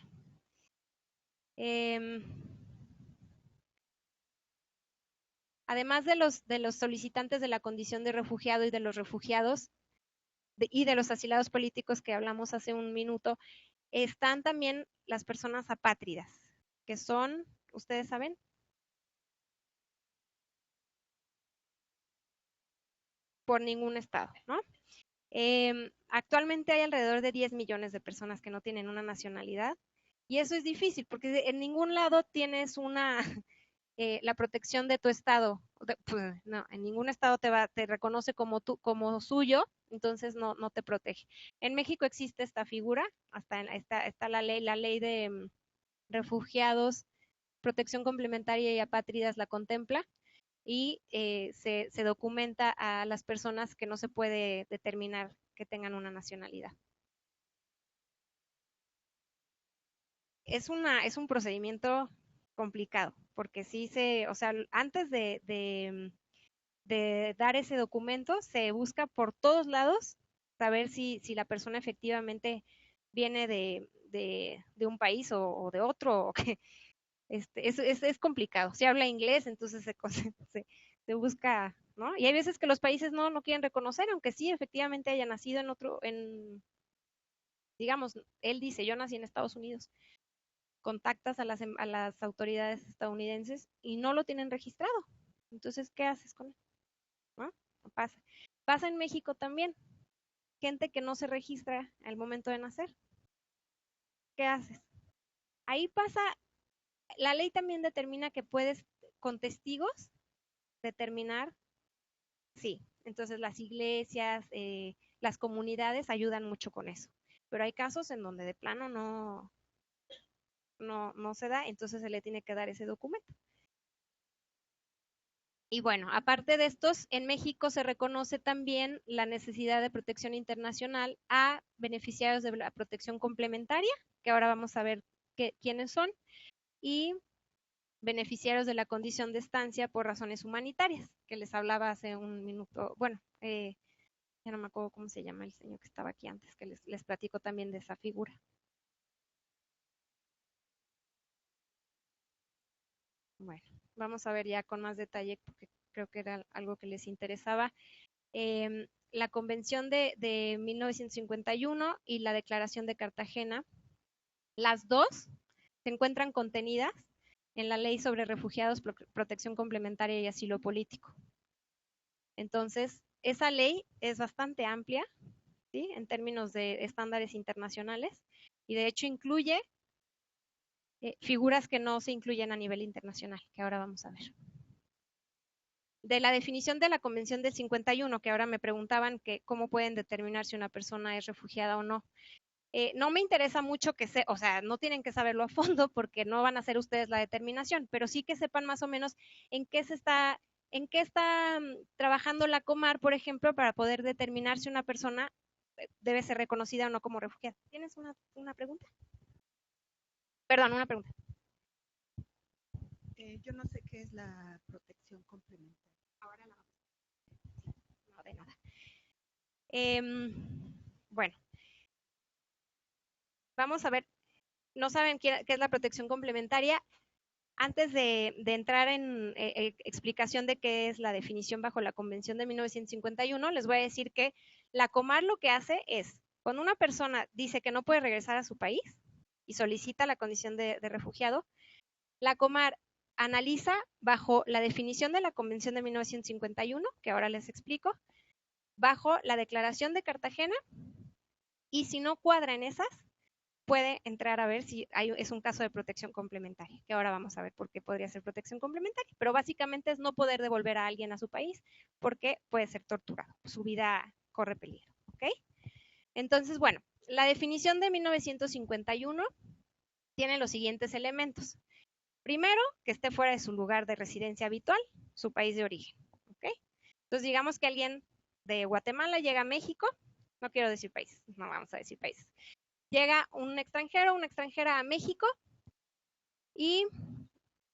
Además de los solicitantes de la condición de refugiado y de los refugiados y de los asilados políticos que hablamos hace un minuto, están también las personas apátridas, que son, ¿ustedes saben? Por ningún estado, ¿no? Actualmente hay alrededor de 10 millones de personas que no tienen una nacionalidad y eso es difícil porque en ningún lado tienes la protección de tu estado. Pues, no, en ningún estado te reconoce como suyo, entonces no te protege. En México existe esta figura, está la ley de refugiados, protección complementaria y apátridas la contempla y se documenta a las personas que no se puede determinar que tengan una nacionalidad. Es un procedimiento complicado, porque sí o sea, antes de de dar ese documento, se busca por todos lados saber si la persona efectivamente viene de un país o de otro, o que es complicado. Si habla inglés, entonces se busca, ¿no? Y hay veces que los países no quieren reconocer, aunque sí efectivamente haya nacido en otro, digamos, él dice, yo nací en Estados Unidos. Contactas a las autoridades estadounidenses y no lo tienen registrado. Entonces, ¿qué haces con él? ¿No? No pasa. Pasa en México también. Gente que no se registra al momento de nacer. ¿Qué haces? Ahí pasa, la ley también determina que puedes, con testigos, determinar, sí. Entonces las iglesias, las comunidades ayudan mucho con eso. Pero hay casos en donde de plano no se da, entonces se le tiene que dar ese documento. Y bueno, aparte de estos, en México se reconoce también la necesidad de protección internacional a beneficiarios de la protección complementaria, que ahora vamos a ver quiénes son, y beneficiarios de la condición de estancia por razones humanitarias, que les hablaba hace un minuto. Bueno, ya no me acuerdo cómo se llama el señor que estaba aquí antes, que les platico también de esa figura. Bueno, vamos a ver ya con más detalle, porque creo que era algo que les interesaba. La Convención de 1951 y la Declaración de Cartagena, las dos se encuentran contenidas en la Ley sobre Refugiados, Protección Complementaria y Asilo Político. Entonces, esa ley es bastante amplia, ¿sí? En términos de estándares internacionales, y de hecho incluye figuras que no se incluyen a nivel internacional, que ahora vamos a ver. De la definición de la Convención del 51, que ahora me preguntaban que cómo pueden determinar si una persona es refugiada o no. No me interesa mucho o sea, no tienen que saberlo a fondo porque no van a hacer ustedes la determinación, pero sí que sepan más o menos en qué está trabajando la Comar, por ejemplo, para poder determinar si una persona debe ser reconocida o no como refugiada. ¿Tienes una pregunta? Perdón, una pregunta. Yo no sé qué es la protección complementaria. Ahora la vamos a ver. No, de nada. Bueno, vamos a ver. ¿No saben qué es la protección complementaria? Antes de entrar en explicación de qué es la definición bajo la Convención de 1951, les voy a decir que la Comar lo que hace es, cuando una persona dice que no puede regresar a su país y solicita la condición de refugiado, la Comar analiza bajo la definición de la Convención de 1951, que ahora les explico, bajo la Declaración de Cartagena, y si no cuadra en esas, puede entrar a ver si es un caso de protección complementaria, que ahora vamos a ver por qué podría ser protección complementaria, pero básicamente es no poder devolver a alguien a su país porque puede ser torturado, su vida corre peligro, ¿ok? Entonces, bueno, la definición de 1951 tiene los siguientes elementos. Primero, que esté fuera de su lugar de residencia habitual, su país de origen, ¿ok? Entonces, digamos que alguien de Guatemala llega a México, no quiero decir países, no vamos a decir países. Llega un extranjero, una extranjera a México y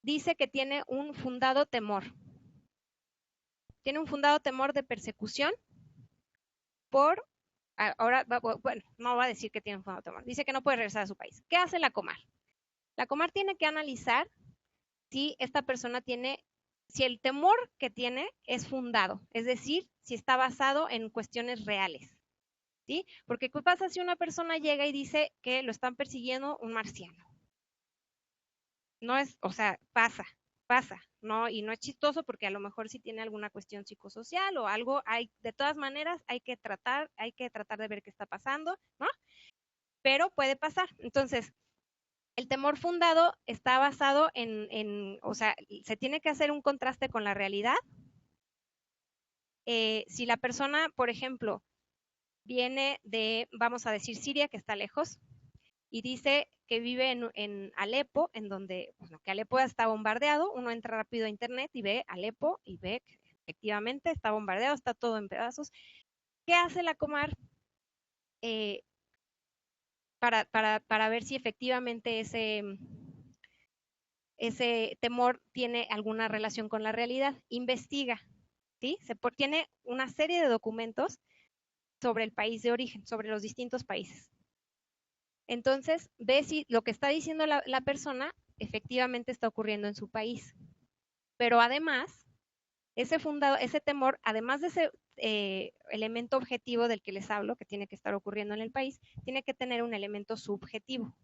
dice que tiene un fundado temor. Tiene un fundado temor de persecución bueno, no va a decir que tiene un fundado temor, dice que no puede regresar a su país. ¿Qué hace la Comar? La Comar tiene que analizar si esta persona si el temor que tiene es fundado, es decir, si está basado en cuestiones reales. ¿Sí? Porque ¿qué pasa si una persona llega y dice que lo están persiguiendo un marciano? No es, o sea, pasa, ¿no? Y no es chistoso porque a lo mejor sí tiene alguna cuestión psicosocial o algo, de todas maneras, hay que tratar de ver qué está pasando, ¿no? Pero puede pasar. Entonces, el temor fundado está basado o sea, se tiene que hacer un contraste con la realidad. Si la persona, por ejemplo, viene vamos a decir, Siria, que está lejos, y dice que vive en Alepo, en donde, bueno, que Alepo está bombardeado, uno entra rápido a internet y ve Alepo y ve que efectivamente está bombardeado, está todo en pedazos. ¿Qué hace la Comar para ver si efectivamente ese temor tiene alguna relación con la realidad? Investiga ¿sí? Tiene una serie de documentos sobre el país de origen, sobre los distintos países. Entonces, ve si lo que está diciendo la persona efectivamente está ocurriendo en su país. Pero además, ese temor, además de ese elemento objetivo del que les hablo, que tiene que estar ocurriendo en el país, tiene que tener un elemento subjetivo,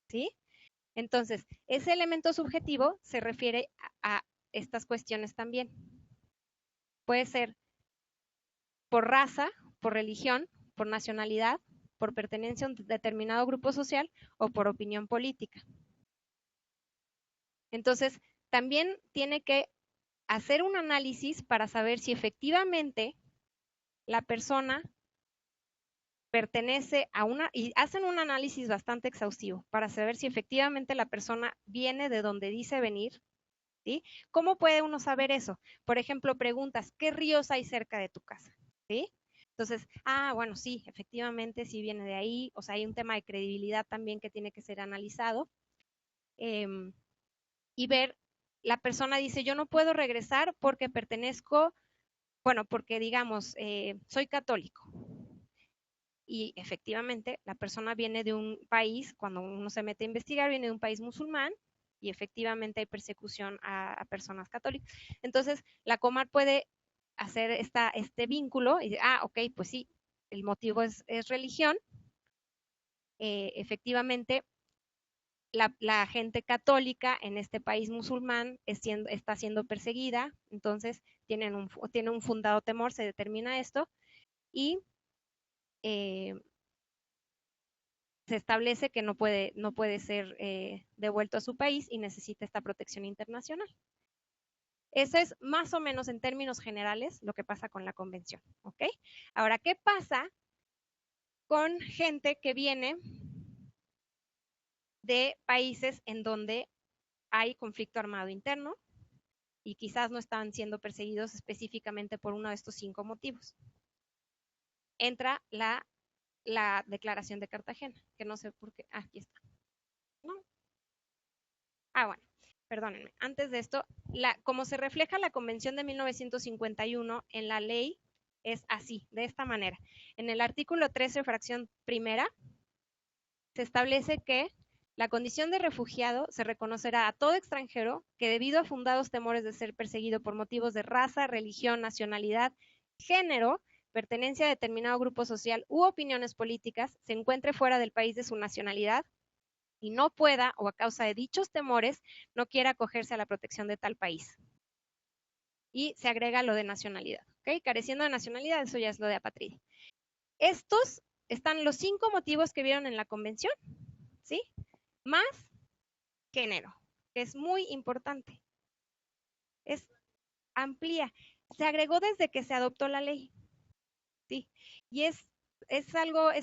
¿sí? Entonces, ese elemento subjetivo se refiere a estas cuestiones también. Puede ser por raza, por religión, por nacionalidad, por pertenencia a un determinado grupo social o por opinión política. Entonces, también tiene que hacer un análisis para saber si efectivamente la persona pertenece a y hacen un análisis bastante exhaustivo para saber si efectivamente la persona viene de donde dice venir, ¿sí? ¿Cómo puede uno saber eso? Por ejemplo, preguntas, ¿qué ríos hay cerca de tu casa? ¿Sí? Entonces, bueno, sí, efectivamente sí viene de ahí, o sea, hay un tema de credibilidad también que tiene que ser analizado. Y ver, la persona dice, yo no puedo regresar porque porque digamos, soy católico. Y efectivamente, la persona viene de un país, cuando uno se mete a investigar, viene de un país musulmán y efectivamente hay persecución a personas católicas. Entonces, la Comar puede hacer este vínculo y ok, pues sí, el motivo es religión. Efectivamente, la gente católica en este país musulmán está siendo perseguida, entonces tiene un fundado temor, se determina esto, y se establece que no puede ser devuelto a su país y necesita esta protección internacional. Eso es más o menos en términos generales lo que pasa con la convención, ¿ok? Ahora, ¿qué pasa con gente que viene de países en donde hay conflicto armado interno y quizás no están siendo perseguidos específicamente por uno de estos 5 motivos? Entra la Declaración de Cartagena, que no sé por qué, aquí está. ¿No? Bueno, perdónenme. Antes de esto, como se refleja la Convención de 1951 en la ley, es así, de esta manera. En el artículo 13, fracción primera, se establece que la condición de refugiado se reconocerá a todo extranjero que, debido a fundados temores de ser perseguido por motivos de raza, religión, nacionalidad, género, pertenencia a determinado grupo social u opiniones políticas, se encuentre fuera del país de su nacionalidad y no pueda, o a causa de dichos temores, no quiera acogerse a la protección de tal país. Y se agrega lo de nacionalidad, ¿ok? Careciendo de nacionalidad, eso ya es lo de apatrida. Estos están los 5 motivos que vieron en la convención, ¿sí? Más género, que es muy importante. Es amplia. Se agregó desde que se adoptó la ley, ¿sí? Y es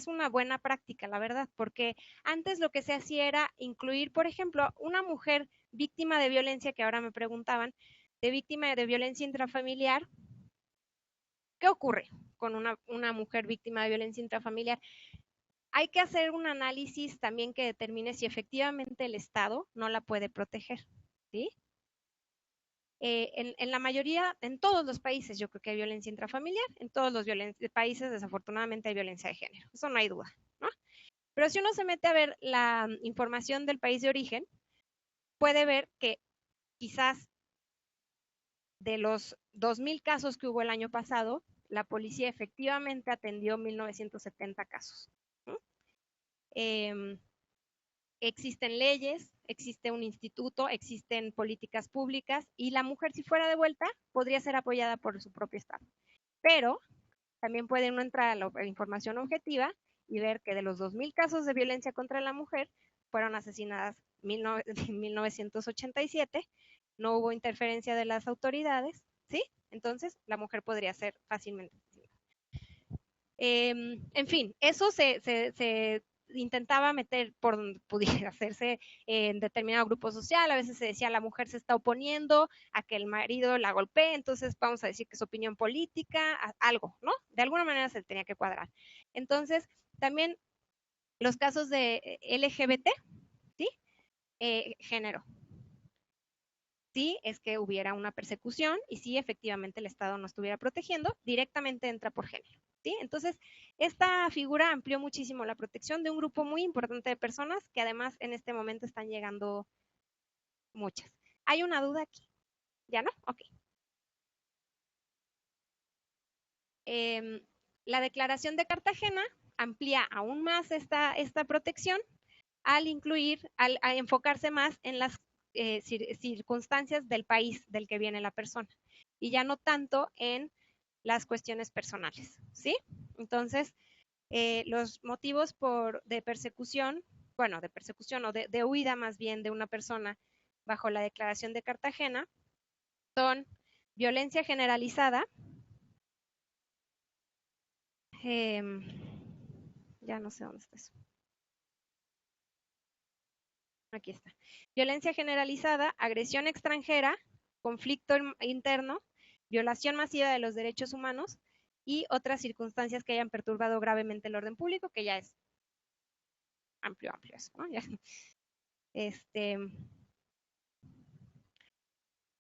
una buena práctica, la verdad, porque antes lo que se hacía era incluir, por ejemplo, una mujer víctima de violencia, que ahora me preguntaban, de víctima de violencia intrafamiliar. ¿Qué ocurre con una mujer víctima de violencia intrafamiliar? Hay que hacer un análisis también que determine si efectivamente el Estado no la puede proteger, ¿sí? En la mayoría, en todos los países, yo creo que hay violencia intrafamiliar, en todos los países desafortunadamente hay violencia de género, eso no hay duda, ¿no? Pero si uno se mete a ver la información del país de origen, puede ver que quizás de los 2,000 casos que hubo el año pasado, la policía efectivamente atendió 1,970 casos, ¿no? Existen leyes, existe un instituto, existen políticas públicas y la mujer, si fuera devuelta, podría ser apoyada por su propio Estado. Pero también puede uno entrar a la información objetiva y ver que de los 2,000 casos de violencia contra la mujer, fueron asesinadas en 1987, no hubo interferencia de las autoridades, ¿sí? Entonces, la mujer podría ser fácilmente asesinada. En fin, eso se intentaba meter por donde pudiera hacerse en determinado grupo social. A veces se decía la mujer se está oponiendo a que el marido la golpee, entonces vamos a decir que es opinión política, algo, ¿no? De alguna manera se tenía que cuadrar. Entonces, también los casos de LGBT, ¿sí? Género. si es que hubiera una persecución y si efectivamente el Estado no estuviera protegiendo, directamente entra por género. ¿Sí? Entonces, esta figura amplió muchísimo la protección de un grupo muy importante de personas que además en este momento están llegando muchas. ¿Hay una duda aquí? ¿Ya no? Ok. La Declaración de Cartagena amplía aún más esta protección al enfocarse más en las circunstancias del país del que viene la persona y ya no tanto en las cuestiones personales, ¿sí? Entonces, los motivos de persecución, bueno, de persecución o de huida más bien de una persona bajo la Declaración de Cartagena son violencia generalizada, ya no sé dónde está eso. Aquí está. Violencia generalizada, agresión extranjera, conflicto interno, violación masiva de los derechos humanos y otras circunstancias que hayan perturbado gravemente el orden público, que ya es amplio eso, ¿no? Ya.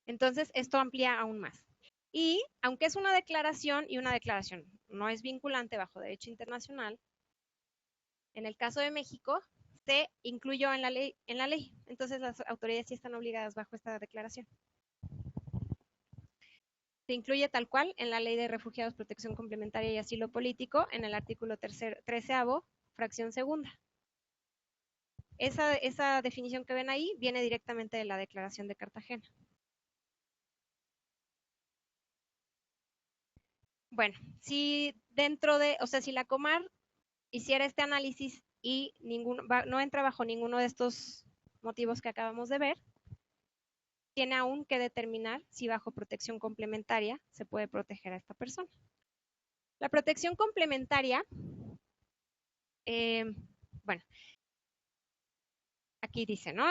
Entonces, esto amplía aún más. Y aunque es una declaración y una declaración no es vinculante bajo derecho internacional, en el caso de México se incluyó en la ley. Entonces, las autoridades sí están obligadas bajo esta declaración. Se incluye tal cual en la Ley de Refugiados, Protección Complementaria y Asilo Político, en el artículo 13º, fracción segunda. Esa definición que ven ahí viene directamente de la Declaración de Cartagena. Bueno, si si la Comar hiciera este análisis y no entra bajo ninguno de estos motivos que acabamos de ver, tiene aún que determinar si bajo protección complementaria se puede proteger a esta persona. La protección complementaria, bueno, aquí dice, ¿no?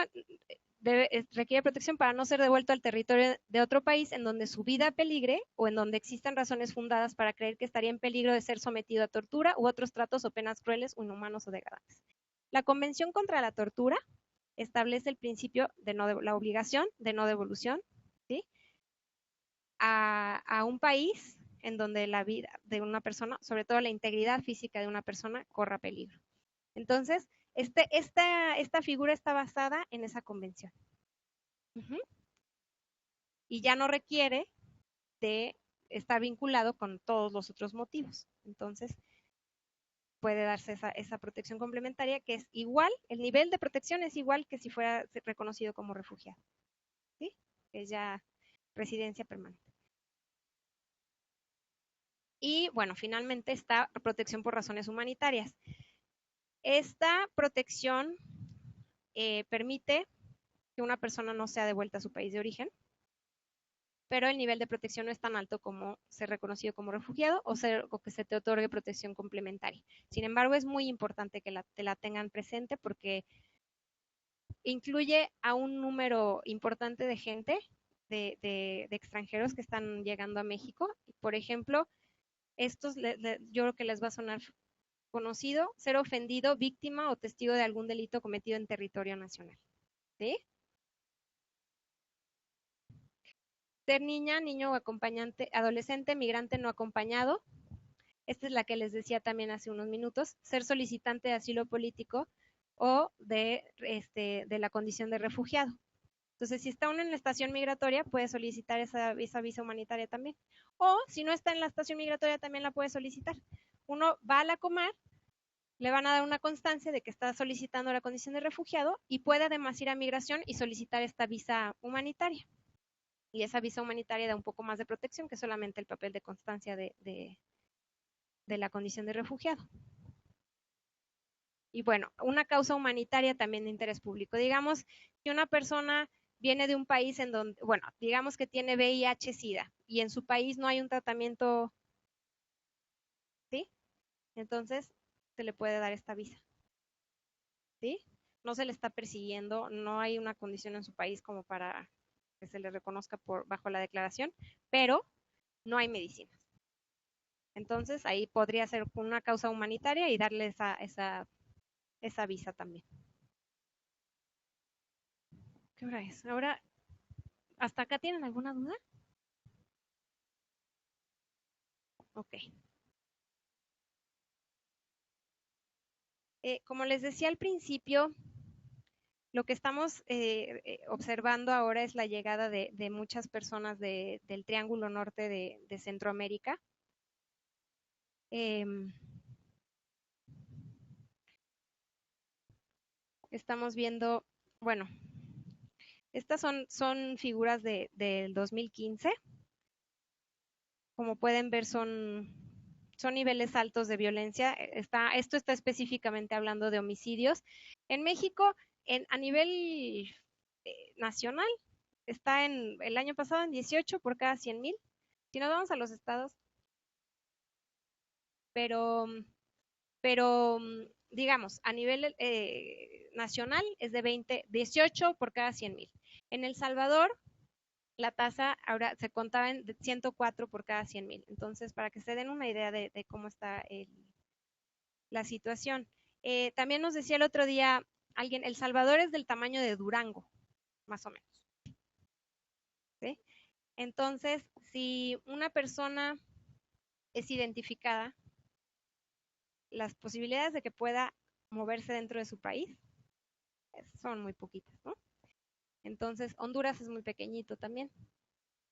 Requiere protección para no ser devuelto al territorio de otro país en donde su vida peligre o en donde existan razones fundadas para creer que estaría en peligro de ser sometido a tortura u otros tratos o penas crueles, inhumanos o degradantes. La Convención contra la Tortura establece el principio de la obligación de no devolución, ¿sí? a un país en donde la vida de una persona, sobre todo la integridad física de una persona, corra peligro. Entonces, esta figura está basada en esa convención. Y ya no requiere de estar vinculado con todos los otros motivos. Entonces, puede darse esa protección complementaria que es igual, el nivel de protección es igual que si fuera reconocido como refugiado. ¿Sí? Es ya residencia permanente. Y bueno, finalmente está protección por razones humanitarias. Esta protección permite que una persona no sea devuelta a su país de origen, pero el nivel de protección no es tan alto como ser reconocido como refugiado o que se te otorgue protección complementaria. Sin embargo, es muy importante que te la tengan presente porque incluye a un número importante de gente, de extranjeros que están llegando a México. Por ejemplo, estos yo creo que les va a sonar conocido, ser ofendido, víctima o testigo de algún delito cometido en territorio nacional. ¿Sí? Ser niña, niño o acompañante, adolescente, migrante no acompañado. Esta es la que les decía también hace unos minutos. Ser solicitante de asilo político o de la condición de refugiado. Entonces, si está uno en la estación migratoria, puede solicitar esa visa humanitaria también. O si no está en la estación migratoria, también la puede solicitar. Uno va a la Comar, le van a dar una constancia de que está solicitando la condición de refugiado y puede además ir a migración y solicitar esta visa humanitaria. Y esa visa humanitaria da un poco más de protección que solamente el papel de constancia de la condición de refugiado. Y bueno, una causa humanitaria también de interés público. Digamos que una persona viene de un país en donde, bueno, digamos que tiene VIH-Sida y en su país no hay un tratamiento, ¿sí? Entonces, se le puede dar esta visa, ¿sí? No se le está persiguiendo, no hay una condición en su país como para que se le reconozca bajo la declaración, pero no hay medicinas. Entonces, ahí podría ser una causa humanitaria y darle esa visa también. ¿Qué hora es? Ahora, ¿Hasta acá tienen alguna duda? Ok. Como les decía al principio, lo que estamos observando ahora es la llegada de muchas personas del Triángulo Norte de Centroamérica. Estamos viendo, bueno, estas son figuras del 2015. Como pueden ver, son niveles altos de violencia. Esto está específicamente hablando de homicidios. En México, a nivel nacional, está el año pasado en 18 por cada 100,000. Si nos vamos a los estados, pero digamos, a nivel nacional es de 18 por cada 100,000. En El Salvador, la tasa ahora se contaba en 104 por cada 100,000. Entonces, para que se den una idea de cómo está la situación. También nos decía el otro día alguien, El Salvador es del tamaño de Durango, más o menos. ¿Sí? Entonces, si una persona es identificada, las posibilidades de que pueda moverse dentro de su país son muy poquitas, ¿no? Entonces, Honduras es muy pequeñito también.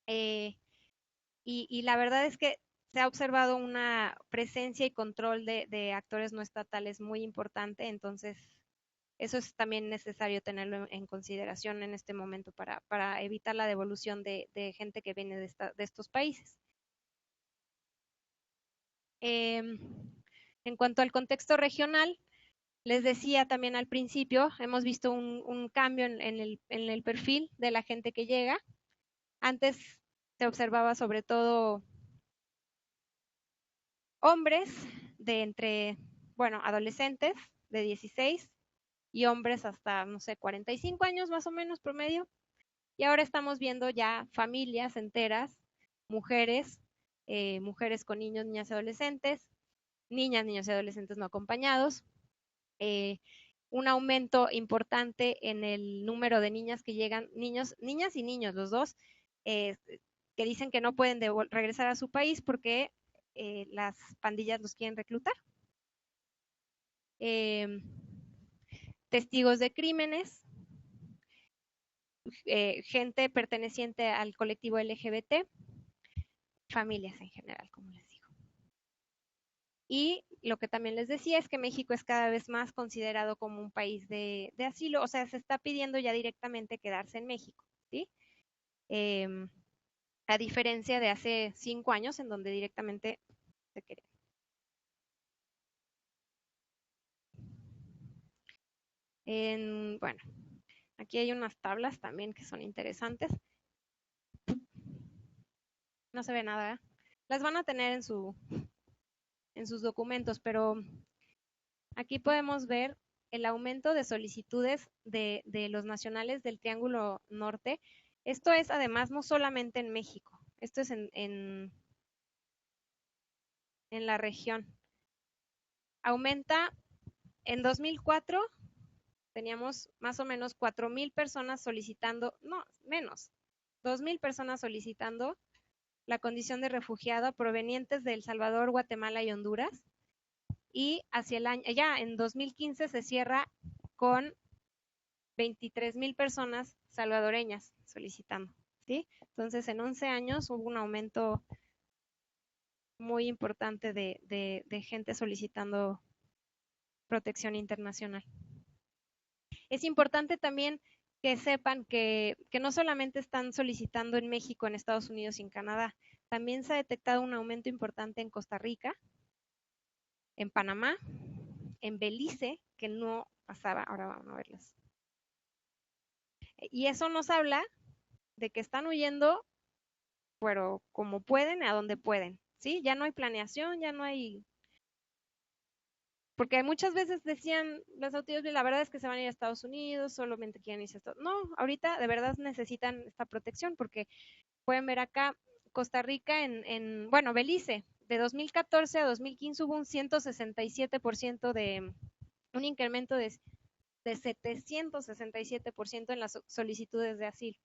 Y la verdad es que se ha observado una presencia y control de actores no estatales muy importante, entonces eso es también necesario tenerlo en consideración en este momento para evitar la devolución de gente que viene de estos países. En cuanto al contexto regional, les decía también al principio, hemos visto un cambio en el perfil de la gente que llega. Antes se observaba sobre todo hombres adolescentes de 16 y hombres hasta, no sé, 45 años más o menos promedio. Y ahora estamos viendo ya familias enteras, mujeres, mujeres con niños, niñas y adolescentes, niñas, niños y adolescentes no acompañados, un aumento importante en el número de niñas que llegan, niñas y niños, los dos, que dicen que no pueden regresar a su país porque las pandillas los quieren reclutar. Testigos de crímenes, gente perteneciente al colectivo LGBT, familias en general, como les digo. Y lo que también les decía es que México es cada vez más considerado como un país de asilo, o sea, se está pidiendo ya directamente quedarse en México, ¿sí? A diferencia de hace 5 años en donde directamente se quería. Bueno, aquí hay unas tablas también que son interesantes. No se ve nada, ¿eh? Las van a tener en sus documentos, pero aquí podemos ver el aumento de solicitudes de los nacionales del Triángulo Norte. Esto es además no solamente en México, esto es en la región. Aumenta, en 2004 teníamos más o menos 4,000 personas solicitando, no, menos, 2,000 personas solicitando la condición de refugiado provenientes de El Salvador, Guatemala y Honduras. Y hacia el año, ya en 2015 se cierra con 23,000 personas salvadoreñas solicitando, ¿sí? Entonces, en 11 años hubo un aumento muy importante de gente solicitando protección internacional. Es importante también que sepan que no solamente están solicitando en México, en Estados Unidos y en Canadá, también se ha detectado un aumento importante en Costa Rica, en Panamá, en Belice, que no pasaba, ahora vamos a verlas. Y eso nos habla de que están huyendo, pero como pueden, a donde pueden, ¿sí? Ya no hay planeación, ya no hay... Porque muchas veces decían las autoridades, la verdad es que se van a ir a Estados Unidos, solamente quieren irse a Estados Unidos. No, ahorita de verdad necesitan esta protección, porque pueden ver acá, Costa Rica bueno, Belice, de 2014 a 2015 hubo un 167% un incremento de 767% en las solicitudes de asilo.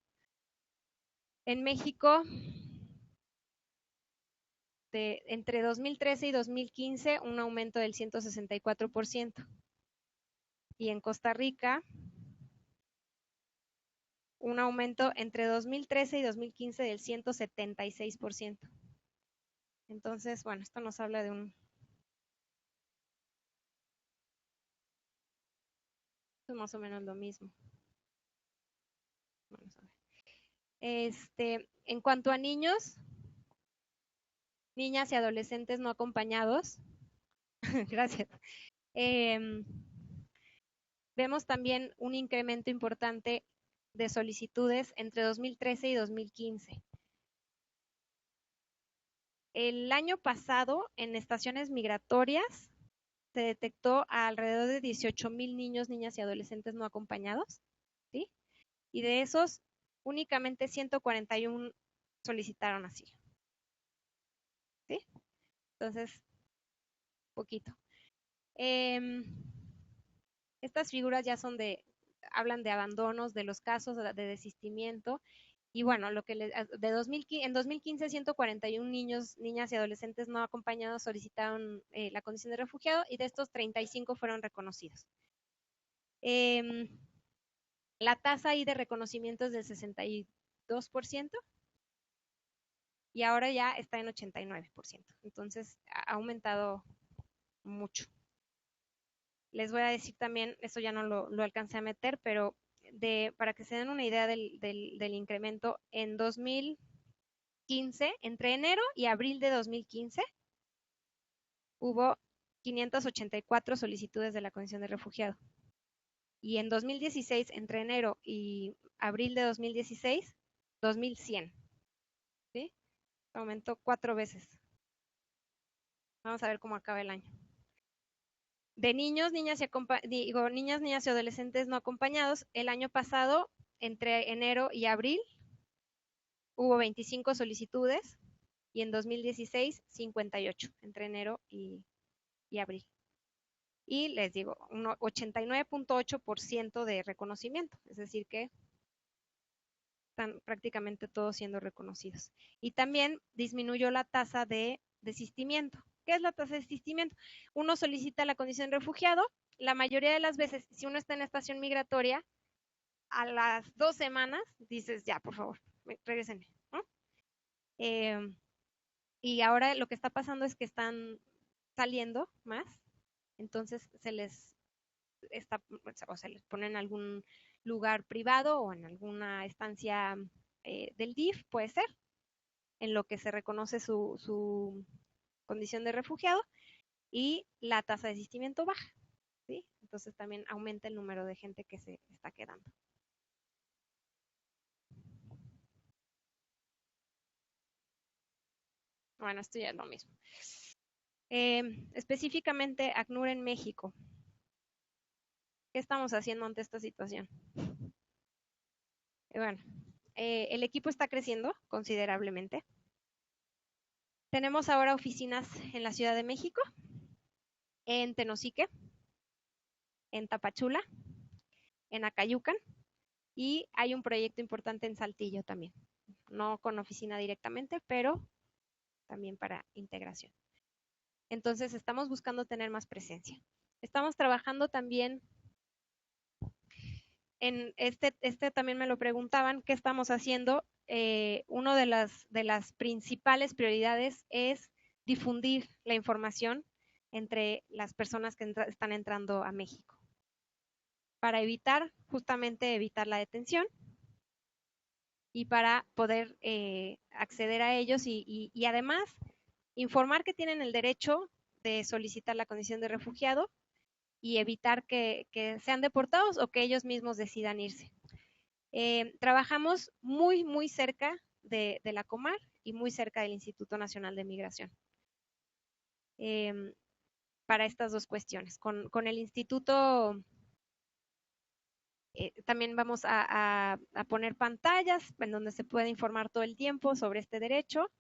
En México, entre 2013 y 2015, un aumento del 164%. Y en Costa Rica, un aumento entre 2013 y 2015 del 176%. Entonces, bueno, esto nos habla de es más o menos lo mismo. Vamos a ver. En cuanto a niños, niñas y adolescentes no acompañados, gracias. Vemos también un incremento importante de solicitudes entre 2013 y 2015. El año pasado, en estaciones migratorias, se detectó a alrededor de 18,000 niños, niñas y adolescentes no acompañados, ¿sí? Y de esos, únicamente 141 solicitaron asilo, ¿sí? Entonces, poquito. Estas figuras ya hablan de abandonos, de los casos de desistimiento. Y bueno, en 2015 141 niños, niñas y adolescentes no acompañados solicitaron la condición de refugiado y de estos 35 fueron reconocidos. La tasa ahí de reconocimiento es del 62% y ahora ya está en 89%. Entonces ha aumentado mucho. Les voy a decir también, eso ya no lo alcancé a meter, pero para que se den una idea del incremento, en 2015, entre enero y abril de 2015, hubo 584 solicitudes de la condición de refugiado. Y en 2016, entre enero y abril de 2016, 2,100. ¿Sí? Aumentó 4 veces. Vamos a ver cómo acaba el año. De niños, niñas y adolescentes no acompañados, el año pasado, entre enero y abril, hubo 25 solicitudes y en 2016, 58, entre enero y abril. Y les digo, un 89.8% de reconocimiento, es decir que están prácticamente todos siendo reconocidos. Y también disminuyó la tasa de desistimiento. ¿Qué es la tasa de desistimiento? Uno solicita la condición de refugiado, la mayoría de las veces, si uno está en estación migratoria, a las 2 semanas dices, ya, por favor, regrésenme, ¿no? Y ahora lo que está pasando es que están saliendo más, entonces se les pone en algún lugar privado o en alguna estancia del DIF, puede ser, en lo que se reconoce su condición de refugiado y la tasa de desistimiento baja, ¿sí? Entonces también aumenta el número de gente que se está quedando. Bueno, esto ya es lo mismo. Específicamente ACNUR en México. ¿Qué estamos haciendo ante esta situación? Bueno, el equipo está creciendo considerablemente. Tenemos ahora oficinas en la Ciudad de México, en Tenosique, en Tapachula, en Acayucan y hay un proyecto importante en Saltillo también. No con oficina directamente, pero también para integración. Entonces estamos buscando tener más presencia. Estamos trabajando también en también me lo preguntaban, ¿qué estamos haciendo? Una de las principales prioridades es difundir la información entre las personas que están entrando a México para justamente evitar la detención y para poder acceder a ellos y además informar que tienen el derecho de solicitar la condición de refugiado y evitar que sean deportados o que ellos mismos decidan irse. Trabajamos muy, muy cerca de la Comar y muy cerca del Instituto Nacional de Migración para estas dos cuestiones. Con el instituto también vamos a poner pantallas en donde se puede informar todo el tiempo sobre este derecho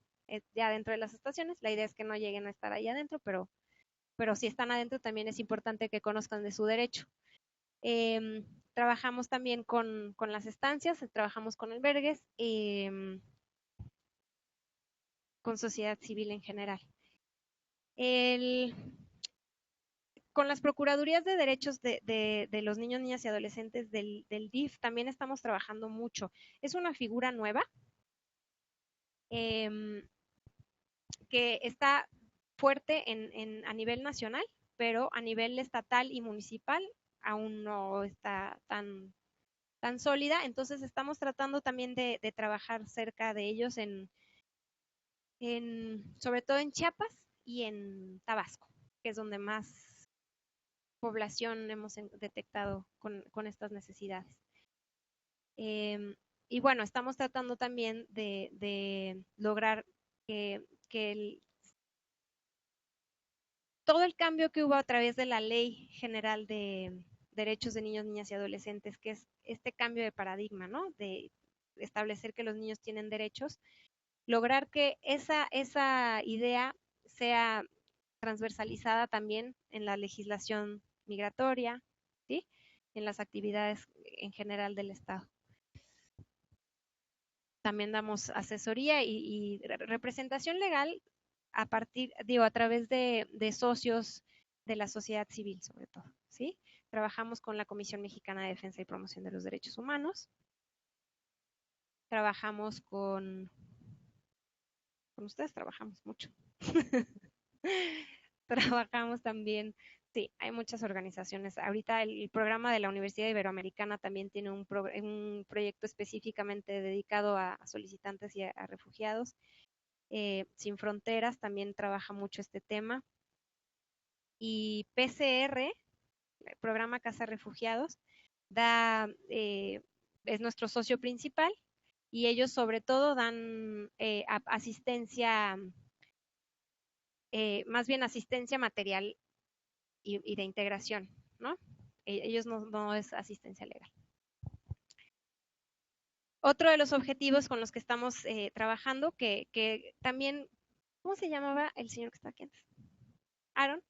ya dentro de las estaciones. La idea es que no lleguen a estar ahí adentro, pero si están adentro también es importante que conozcan de su derecho. Trabajamos también con las estancias, trabajamos con albergues, con sociedad civil en general. Con las Procuradurías de Derechos de los Niños, Niñas y Adolescentes del DIF también estamos trabajando mucho. Es una figura nueva que está fuerte a nivel nacional, pero a nivel estatal y municipal aún no está tan sólida. Entonces estamos tratando también de trabajar cerca de ellos sobre todo en Chiapas y en Tabasco, que es donde más población hemos detectado con estas necesidades. Y bueno, estamos tratando también de lograr que todo el cambio que hubo a través de la Ley General de Derechos de Niños, Niñas y Adolescentes, que es este cambio de paradigma, ¿no? De establecer que los niños tienen derechos, lograr que esa idea sea transversalizada también en la legislación migratoria, ¿sí? En las actividades en general del Estado. También damos asesoría y representación legal a través de socios de la sociedad civil, sobre todo, ¿sí? Trabajamos con la Comisión Mexicana de Defensa y Promoción de los Derechos Humanos. Trabajamos con ustedes, trabajamos mucho. Trabajamos también, sí, hay muchas organizaciones. Ahorita el programa de la Universidad Iberoamericana también tiene un proyecto específicamente dedicado a solicitantes y a refugiados. Sin Fronteras también trabaja mucho este tema. Y PCR, el programa Casa Refugiados, es nuestro socio principal y ellos sobre todo dan asistencia, más bien asistencia material y de integración, ¿no? Ellos no es asistencia legal. Otro de los objetivos con los que estamos trabajando, que también, ¿cómo se llamaba el señor que está aquí antes? Aaron.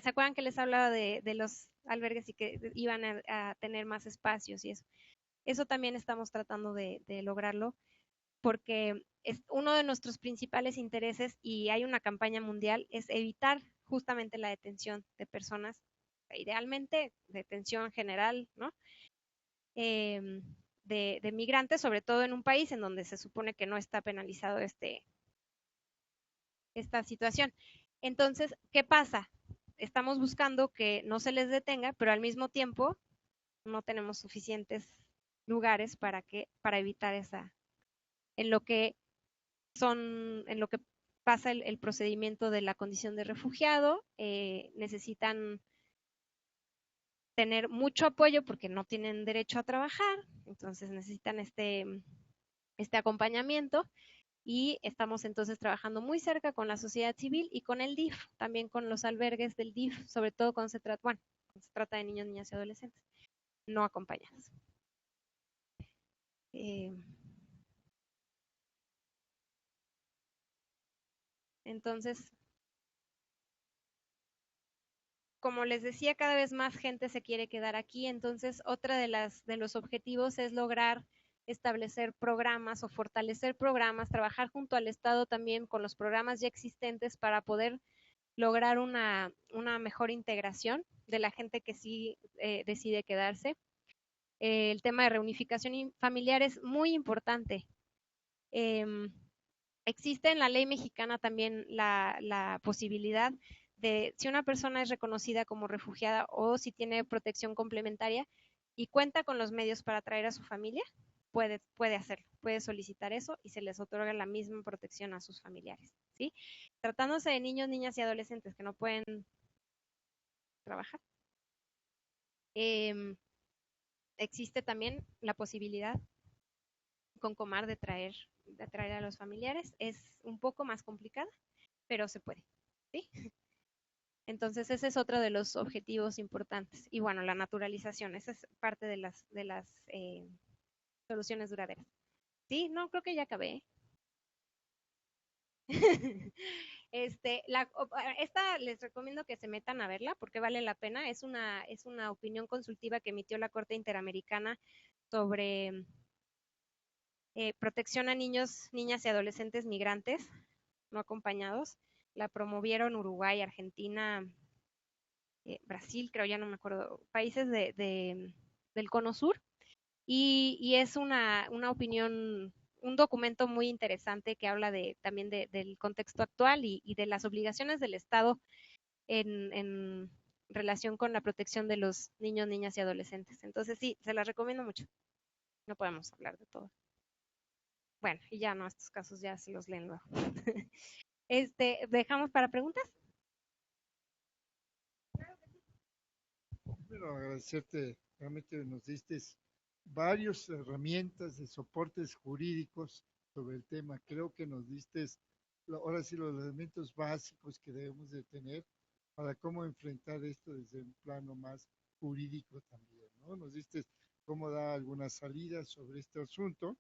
¿Se acuerdan que les hablaba de los albergues y que iban a tener más espacios y eso? Eso también estamos tratando de lograrlo porque es uno de nuestros principales intereses y hay una campaña mundial, es evitar justamente la detención de personas, idealmente detención general, ¿no? De migrantes, sobre todo en un país en donde se supone que no está penalizado esta situación. Entonces, ¿qué pasa? Estamos buscando que no se les detenga, pero al mismo tiempo no tenemos suficientes lugares para evitar en lo que pasa el procedimiento de la condición de refugiado, necesitan tener mucho apoyo porque no tienen derecho a trabajar, entonces necesitan este acompañamiento y estamos entonces trabajando muy cerca con la sociedad civil y con el DIF, también con los albergues del DIF, sobre todo cuando se trata de niños, niñas y adolescentes no acompañados. Entonces, como les decía, cada vez más gente se quiere quedar aquí, entonces otra de los objetivos es lograr establecer programas o fortalecer programas, trabajar junto al Estado también con los programas ya existentes para poder lograr una mejor integración de la gente que sí decide quedarse. El tema de reunificación familiar es muy importante. Existe en la ley mexicana también la posibilidad de, si una persona es reconocida como refugiada o si tiene protección complementaria y cuenta con los medios para traer a su familia, puede hacerlo, puede solicitar eso y se les otorga la misma protección a sus familiares, ¿sí? Tratándose de niños, niñas y adolescentes que no pueden trabajar, existe también la posibilidad con Comar de traer a los familiares. Es un poco más complicada, pero se puede, ¿sí? Entonces ese es otro de los objetivos importantes. Y bueno, la naturalización, esa es parte de las soluciones duraderas. Sí, no, creo que ya acabé. Esta les recomiendo que se metan a verla porque vale la pena. Es una opinión consultiva que emitió la Corte Interamericana sobre protección a niños, niñas y adolescentes migrantes no acompañados. La promovieron Uruguay, Argentina, Brasil, creo, ya no me acuerdo, países del Cono Sur. Y es una opinión, un documento muy interesante que habla también del contexto actual y de las obligaciones del Estado en relación con la protección de los niños, niñas y adolescentes. Entonces sí, se las recomiendo mucho. No podemos hablar de todo. Bueno, y ya no, estos casos ya se los leen luego. ¿Dejamos para preguntas? Quiero agradecerte, realmente nos diste varias herramientas de soportes jurídicos sobre el tema. Creo que nos diste ahora sí los elementos básicos que debemos de tener para cómo enfrentar esto desde un plano más jurídico también, ¿no? Nos diste cómo dar algunas salidas sobre este asunto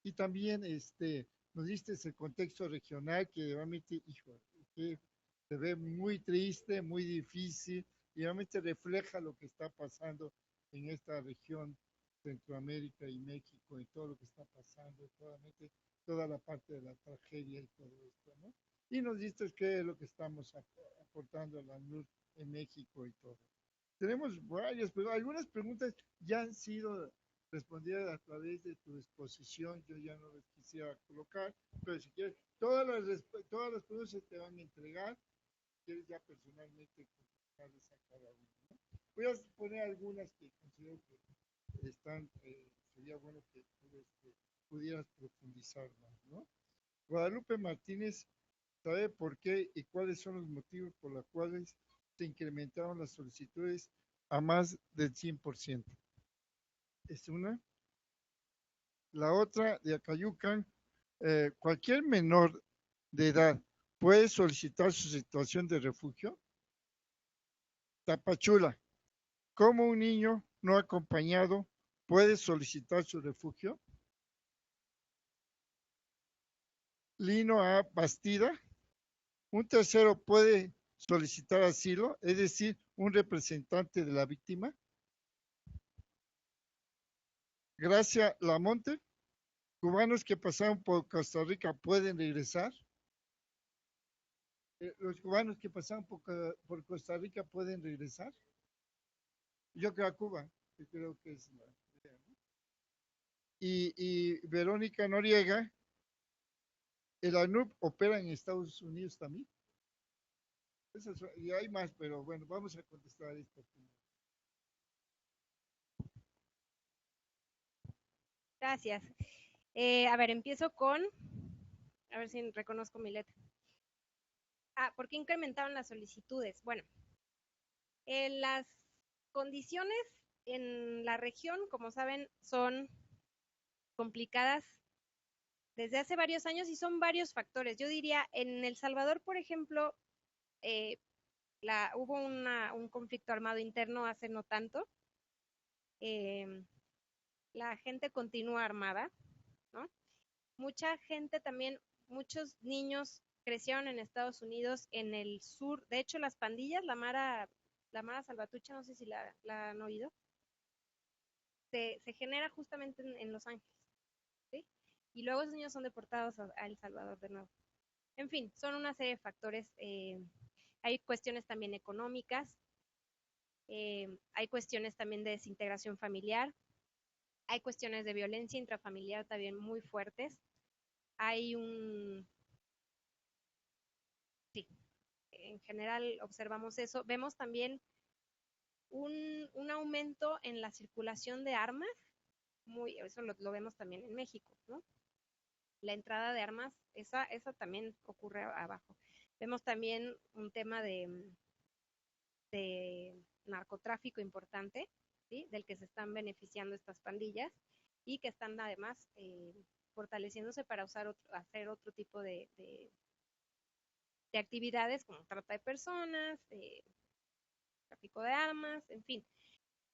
y también nos diste el contexto regional que realmente, hijo, que se ve muy triste, muy difícil y realmente refleja lo que está pasando en esta región, Centroamérica y México, y todo lo que está pasando, toda la parte de la tragedia y todo esto, ¿no? Y nos diste qué es lo que estamos aportando a la luz en México y todo. Tenemos varias, pero algunas preguntas ya han sido respondidas a través de tu exposición, yo ya no les quisiera colocar, pero si quieres, todas las preguntas se te van a entregar, si quieres ya personalmente contestarles a cada uno, ¿no? Voy a poner algunas que considero que sería bueno que tú pudieras profundizar más, ¿no? Guadalupe Martínez sabe por qué y cuáles son los motivos por los cuales se incrementaron las solicitudes a más del 100%. Es una. La otra, de Acayucan, cualquier menor de edad puede solicitar su situación de refugio. Tapachula, ¿cómo un niño no acompañado puede solicitar su refugio? Lino A. Bastida, un tercero puede solicitar asilo, es decir, un representante de la víctima. Gracia Lamonte, cubanos que pasaron por Costa Rica pueden regresar. Los cubanos que pasaron por Costa Rica pueden regresar. Yo creo a Cuba, yo creo que es la idea, ¿no? Y Verónica Noriega, ¿el ANUP opera en Estados Unidos también? Y hay más, pero bueno, vamos a contestar esto. Gracias. A ver, empiezo a ver si reconozco mi letra. ¿Por qué incrementaron las solicitudes? Bueno, las condiciones en la región, como saben, son complicadas desde hace varios años y son varios factores. Yo diría, en El Salvador, por ejemplo, hubo un conflicto armado interno hace no tanto. La gente continúa armada, ¿no? Mucha gente también, muchos niños crecieron en Estados Unidos, en el sur. De hecho, las pandillas, la Mara Salvatrucha, no sé si la han oído, se genera justamente en Los Ángeles, ¿sí? Y luego esos niños son deportados a El Salvador de nuevo. En fin, son una serie de factores. Hay cuestiones también económicas, hay cuestiones también de desintegración familiar, hay cuestiones de violencia intrafamiliar también muy fuertes. Hay sí, en general observamos eso. Vemos también un aumento en la circulación de armas, eso lo vemos también en México, ¿no? La entrada de armas, esa también ocurre abajo. Vemos también un tema de narcotráfico importante, ¿sí? Del que se están beneficiando estas pandillas y que están además fortaleciéndose para hacer otro tipo de actividades como trata de personas, tráfico de armas, en fin.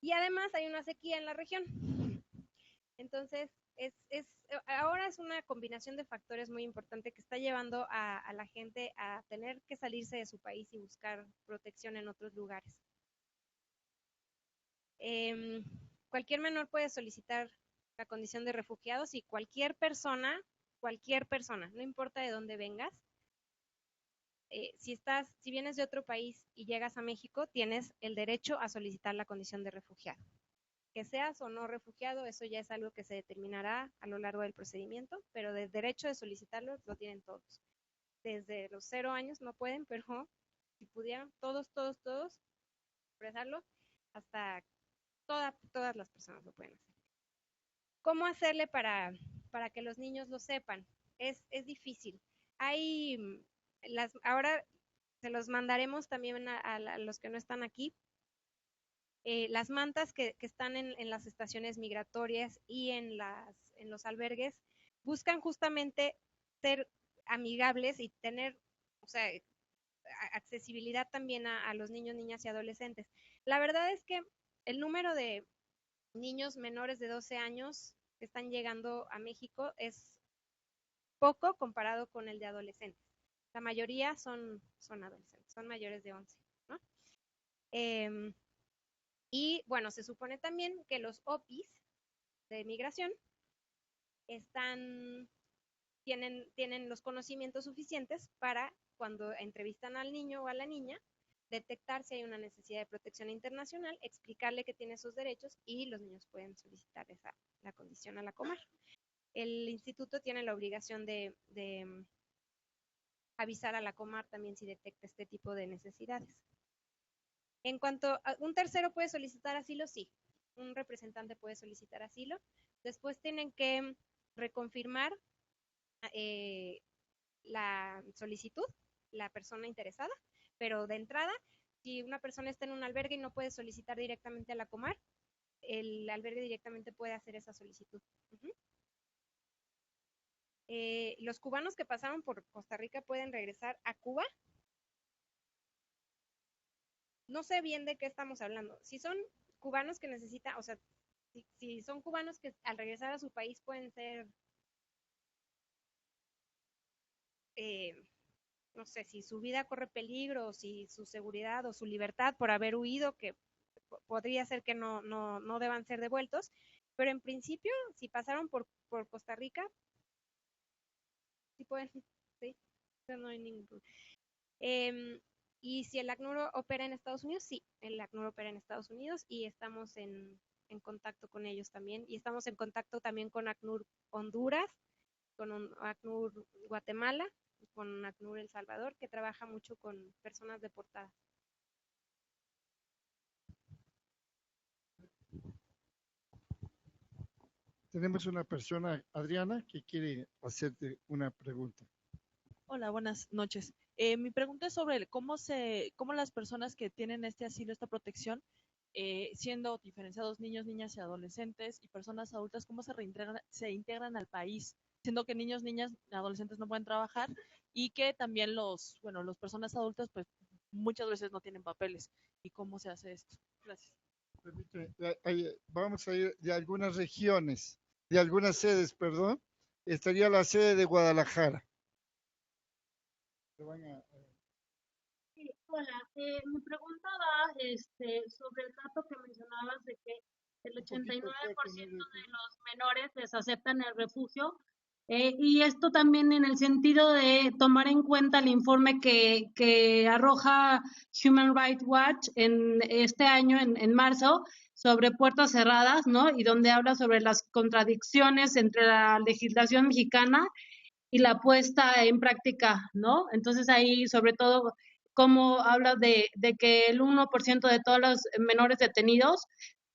Y además hay una sequía en la región. Entonces, ahora es una combinación de factores muy importante que está llevando a la gente a tener que salirse de su país y buscar protección en otros lugares. Cualquier menor puede solicitar la condición de refugiados y cualquier persona, no importa de dónde vengas, si vienes de otro país y llegas a México, tienes el derecho a solicitar la condición de refugiado. Que seas o no refugiado, eso ya es algo que se determinará a lo largo del procedimiento, pero el derecho de solicitarlo lo tienen todos. Desde los 0 años no pueden, pero si pudieran, todos expresarlo, hasta todas las personas lo pueden hacer. ¿Cómo hacerle para que los niños lo sepan? Es difícil. Ahora se los mandaremos también a los que no están aquí. Las mantas que están en las estaciones migratorias y en los albergues buscan justamente ser amigables y tener, o sea, accesibilidad también a los niños, niñas y adolescentes. La verdad es que el número de niños menores de 12 años que están llegando a México es poco comparado con el de adolescentes. La mayoría son adolescentes, son mayores de 11, ¿no? Y bueno, se supone también que los OPIs de migración tienen los conocimientos suficientes para, cuando entrevistan al niño o a la niña, detectar si hay una necesidad de protección internacional, explicarle que tiene sus derechos y los niños pueden solicitar la condición a la Comar. El instituto tiene la obligación de avisar a la Comar también si detecta este tipo de necesidades. En cuanto a un tercero puede solicitar asilo, sí. Un representante puede solicitar asilo. Después tienen que reconfirmar la solicitud, la persona interesada, pero de entrada, si una persona está en un albergue y no puede solicitar directamente a la Comar, el albergue directamente puede hacer esa solicitud. Los cubanos que pasaron por Costa Rica pueden regresar a Cuba. No sé bien de qué estamos hablando. Si son cubanos que necesitan, o sea, si son cubanos que al regresar a su país pueden ser, no sé, si su vida corre peligro, o si su seguridad o su libertad por haber huido, que podría ser que no deban ser devueltos, pero en principio, si pasaron por Costa Rica, sí pueden, sí, no hay ningún problema. Y si el ACNUR opera en Estados Unidos, sí, el ACNUR opera en Estados Unidos y estamos en contacto con ellos también. Y estamos en contacto también con ACNUR Honduras, con ACNUR Guatemala, con ACNUR El Salvador, que trabaja mucho con personas deportadas. Tenemos una persona, Adriana, que quiere hacerte una pregunta. Hola, buenas noches. Mi pregunta es sobre cómo las personas que tienen este asilo, esta protección, siendo diferenciados niños, niñas y adolescentes y personas adultas, cómo se integran al país, siendo que niños, niñas, adolescentes no pueden trabajar y que también los personas adultas, pues muchas veces no tienen papeles. ¿Y cómo se hace esto? Gracias. Vamos a ir de algunas regiones, de algunas sedes, perdón. Estaría la sede de Guadalajara. Sí, hola, mi pregunta va sobre el dato que mencionabas de que el 89% de los menores les aceptan el refugio, y esto también en el sentido de tomar en cuenta el informe que arroja Human Rights Watch en este año, en marzo, sobre puertas cerradas, ¿no? Y donde habla sobre las contradicciones entre la legislación mexicana y la puesta en práctica, ¿no? Entonces ahí, sobre todo, como habla de que el 1% de todos los menores detenidos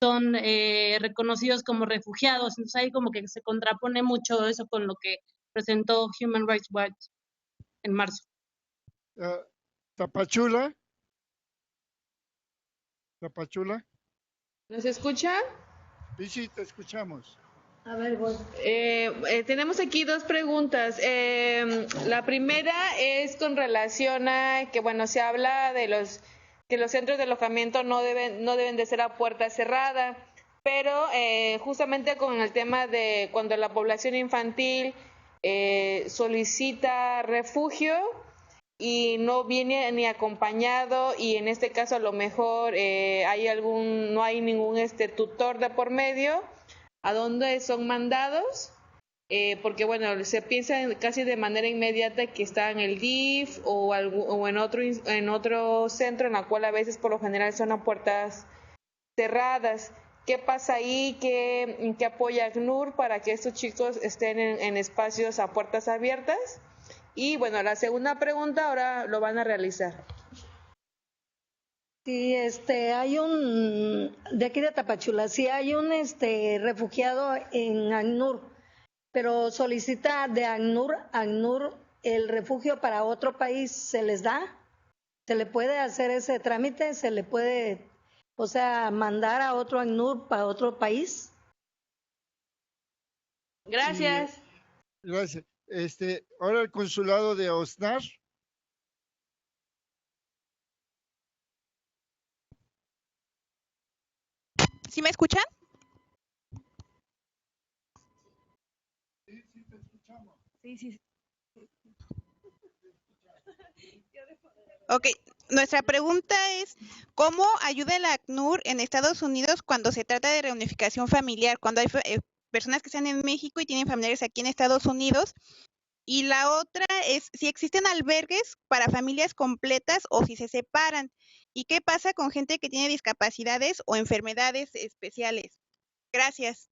son reconocidos como refugiados. Entonces ahí como que se contrapone mucho eso con lo que presentó Human Rights Watch en marzo. Tapachula. ¿Nos escucha? Sí, te escuchamos. A ver, bueno. Tenemos aquí dos preguntas. La primera es con relación a que, bueno, se habla de que los centros de alojamiento no deben de ser a puerta cerrada, pero justamente con el tema de cuando la población infantil solicita refugio y no viene ni acompañado, y en este caso a lo mejor no hay ningún tutor de por medio, a dónde son mandados, porque bueno, se piensa casi de manera inmediata que está en el DIF o en otro centro, en la cual a veces por lo general son a puertas cerradas. ¿Qué pasa ahí? ¿Qué apoya ACNUR para que estos chicos estén en espacios a puertas abiertas? Y bueno, la segunda pregunta ahora lo van a realizar. Sí, hay de aquí de Tapachula, sí hay un refugiado en ACNUR, pero solicita de ACNUR el refugio para otro país, ¿se les da? ¿Se le puede hacer ese trámite? ¿Se le puede, o sea, mandar a otro ACNUR para otro país? Gracias. Gracias. Ahora el consulado de Osnar. ¿Sí me escuchan? Sí, sí, te escuchamos. Sí. Ok, nuestra pregunta es, ¿cómo ayuda el ACNUR en Estados Unidos cuando se trata de reunificación familiar? Cuando hay personas que están en México y tienen familiares aquí en Estados Unidos. Y la otra es si existen albergues para familias completas o si se separan. ¿Y qué pasa con gente que tiene discapacidades o enfermedades especiales? Gracias.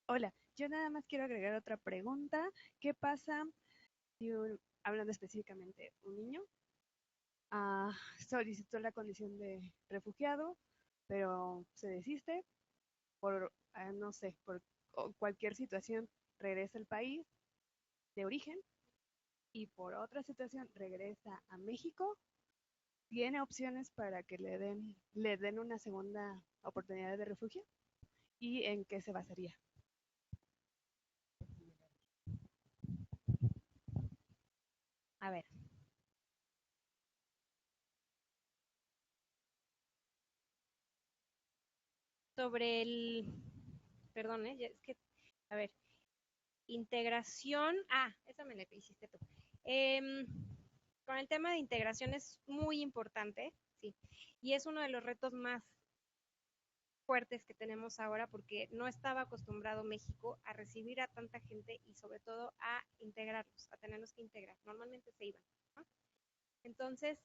Hola, yo nada más quiero agregar otra pregunta. ¿Qué pasa si, hablando específicamente, un niño solicitó la condición de refugiado, pero se desiste por, no sé, por cualquier situación, regresa al país de origen y por otra situación regresa a México? ¿Tiene opciones para que le den una segunda oportunidad de refugio? ¿Y en qué se basaría? A ver. Sobre perdón, es que, a ver, integración, esa me la hiciste tú. Con el tema de integración es muy importante, sí, y es uno de los retos más fuertes que tenemos ahora porque no estaba acostumbrado México a recibir a tanta gente y sobre todo a integrarlos, a tenerlos que integrar. Normalmente se iban, ¿no? Entonces,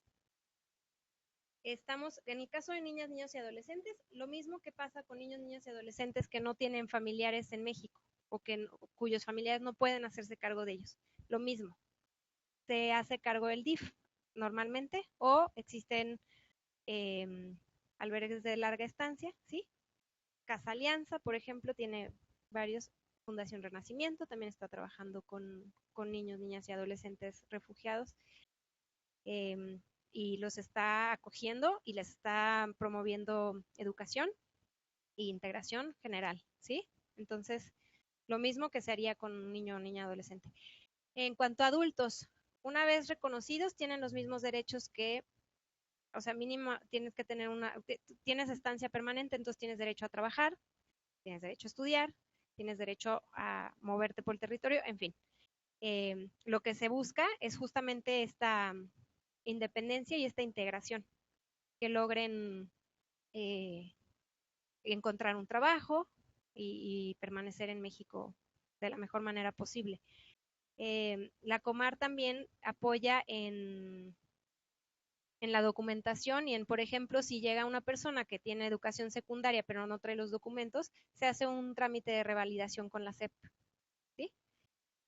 estamos, en el caso de niñas, niños y adolescentes, lo mismo que pasa con niños, niñas y adolescentes que no tienen familiares en México o cuyos familiares no pueden hacerse cargo de ellos. Lo mismo, se hace cargo el DIF normalmente o existen albergues de larga estancia, ¿sí? Casa Alianza, por ejemplo, tiene varios. Fundación Renacimiento también está trabajando con niños, niñas y adolescentes refugiados. Y los está acogiendo y les está promoviendo educación e integración general, ¿sí? Entonces, lo mismo que se haría con un niño o niña adolescente. En cuanto a adultos, una vez reconocidos, tienen los mismos derechos que, o sea, mínimo tienes que tener tienes estancia permanente, entonces tienes derecho a trabajar, tienes derecho a estudiar, tienes derecho a moverte por el territorio, en fin. Lo que se busca es justamente esta independencia y esta integración, que logren encontrar un trabajo y permanecer en México de la mejor manera posible. La Comar también apoya en la documentación y por ejemplo, si llega una persona que tiene educación secundaria pero no trae los documentos, se hace un trámite de revalidación con la SEP, ¿sí?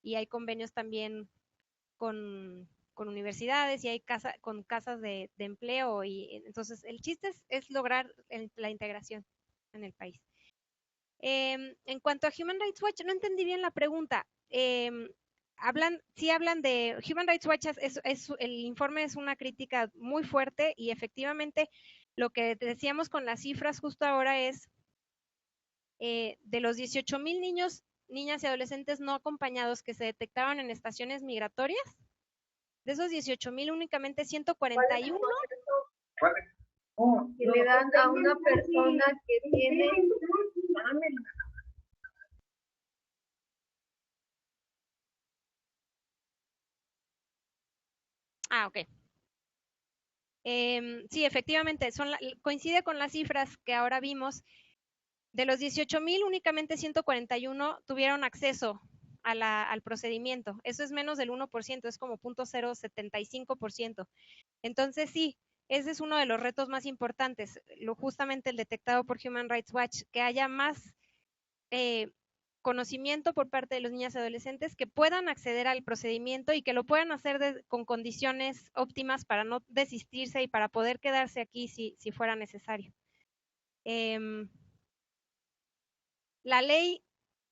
Y hay convenios también con universidades y hay con casas de empleo y entonces el chiste es lograr la integración en el país. En cuanto a Human Rights Watch, no entendí bien la pregunta. Hablan de Human Rights Watch, el informe es una crítica muy fuerte y efectivamente lo que decíamos con las cifras justo ahora es de los 18,000 niños, niñas y adolescentes no acompañados que se detectaron en estaciones migratorias, de esos 18,000 únicamente 141 que le dan a una persona que tiene ok. Sí, efectivamente, coincide con las cifras que ahora vimos. De los 18,000, únicamente 141 tuvieron acceso al procedimiento. Eso es menos del 1%, es como 0.075%. Entonces, sí, ese es uno de los retos más importantes, justamente el detectado por Human Rights Watch, que haya más conocimiento por parte de los niños y adolescentes que puedan acceder al procedimiento y que lo puedan hacer con condiciones óptimas para no desistirse y para poder quedarse aquí si fuera necesario. La ley,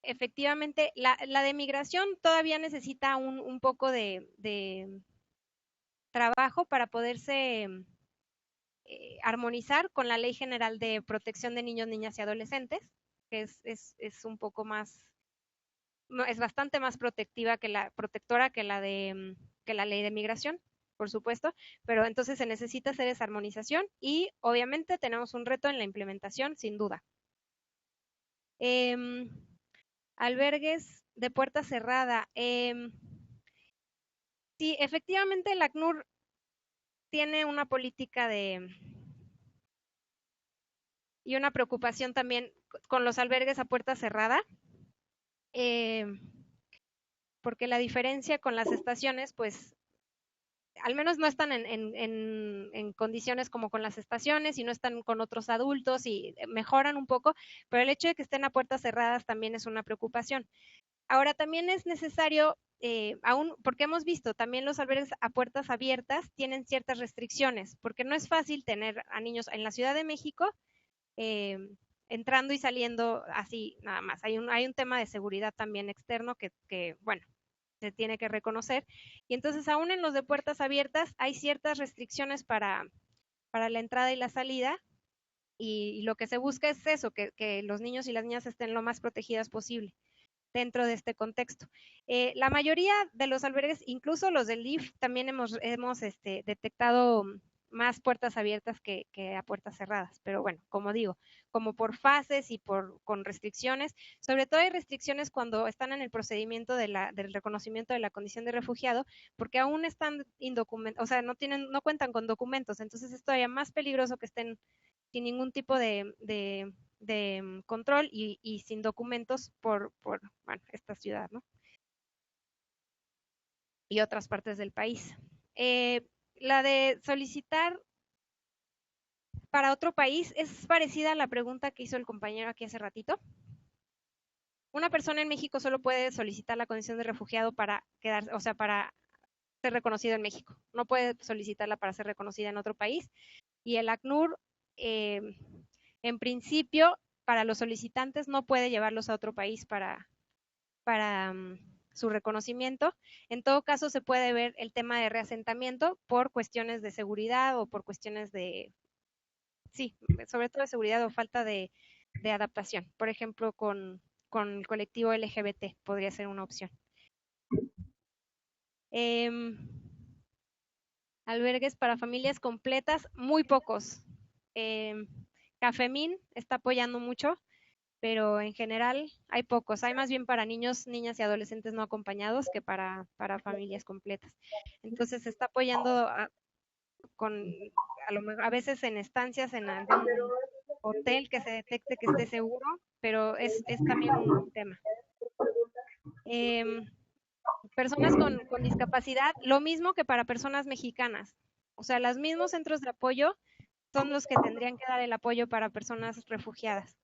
efectivamente, la de migración todavía necesita un poco de trabajo para poderse armonizar con la Ley General de Protección de Niños, Niñas y Adolescentes, que es un poco más, es bastante más protectora que la ley de migración, por supuesto, pero entonces se necesita hacer esa armonización y obviamente tenemos un reto en la implementación, sin duda. Albergues de puerta cerrada. Sí, efectivamente el ACNUR tiene una política y una preocupación también con los albergues a puerta cerrada, porque la diferencia con las estaciones, pues, al menos no están en condiciones como con las estaciones y no están con otros adultos y mejoran un poco, pero el hecho de que estén a puertas cerradas también es una preocupación. Ahora, también es necesario, porque hemos visto, también los albergues a puertas abiertas tienen ciertas restricciones, porque no es fácil tener a niños en la Ciudad de México entrando y saliendo así nada más. Hay un tema de seguridad también externo que, bueno, se tiene que reconocer. Y entonces, aún en los de puertas abiertas, hay ciertas restricciones para la entrada y la salida, y lo que se busca es eso, que los niños y las niñas estén lo más protegidas posible dentro de este contexto. La mayoría de los albergues, incluso los del DIF, también hemos detectado más puertas abiertas que a puertas cerradas, pero bueno, como digo, como por fases y con restricciones, sobre todo hay restricciones cuando están en el procedimiento del reconocimiento de la condición de refugiado, porque aún están indocumentados, o sea, no cuentan con documentos, entonces es todavía más peligroso que estén sin ningún tipo de control y sin documentos por bueno, esta ciudad, ¿no? Y otras partes del país. La de solicitar para otro país es parecida a la pregunta que hizo el compañero aquí hace ratito. Una persona en México solo puede solicitar la condición de refugiado para quedarse, o sea, para ser reconocido en México. No puede solicitarla para ser reconocida en otro país. Y el ACNUR, en principio, para los solicitantes no puede llevarlos a otro país para su reconocimiento. En todo caso, se puede ver el tema de reasentamiento por cuestiones de seguridad o por cuestiones sobre todo de seguridad o falta de adaptación. Por ejemplo, con el colectivo LGBT podría ser una opción. Albergues para familias completas, muy pocos. Cafemín está apoyando mucho, pero en general hay pocos. Hay más bien para niños, niñas y adolescentes no acompañados que para familias completas. Entonces se está apoyando a veces en estancias, en algún hotel que se detecte que esté seguro, pero es también un tema. Personas con discapacidad, lo mismo que para personas mexicanas. O sea, los mismos centros de apoyo son los que tendrían que dar el apoyo para personas refugiadas.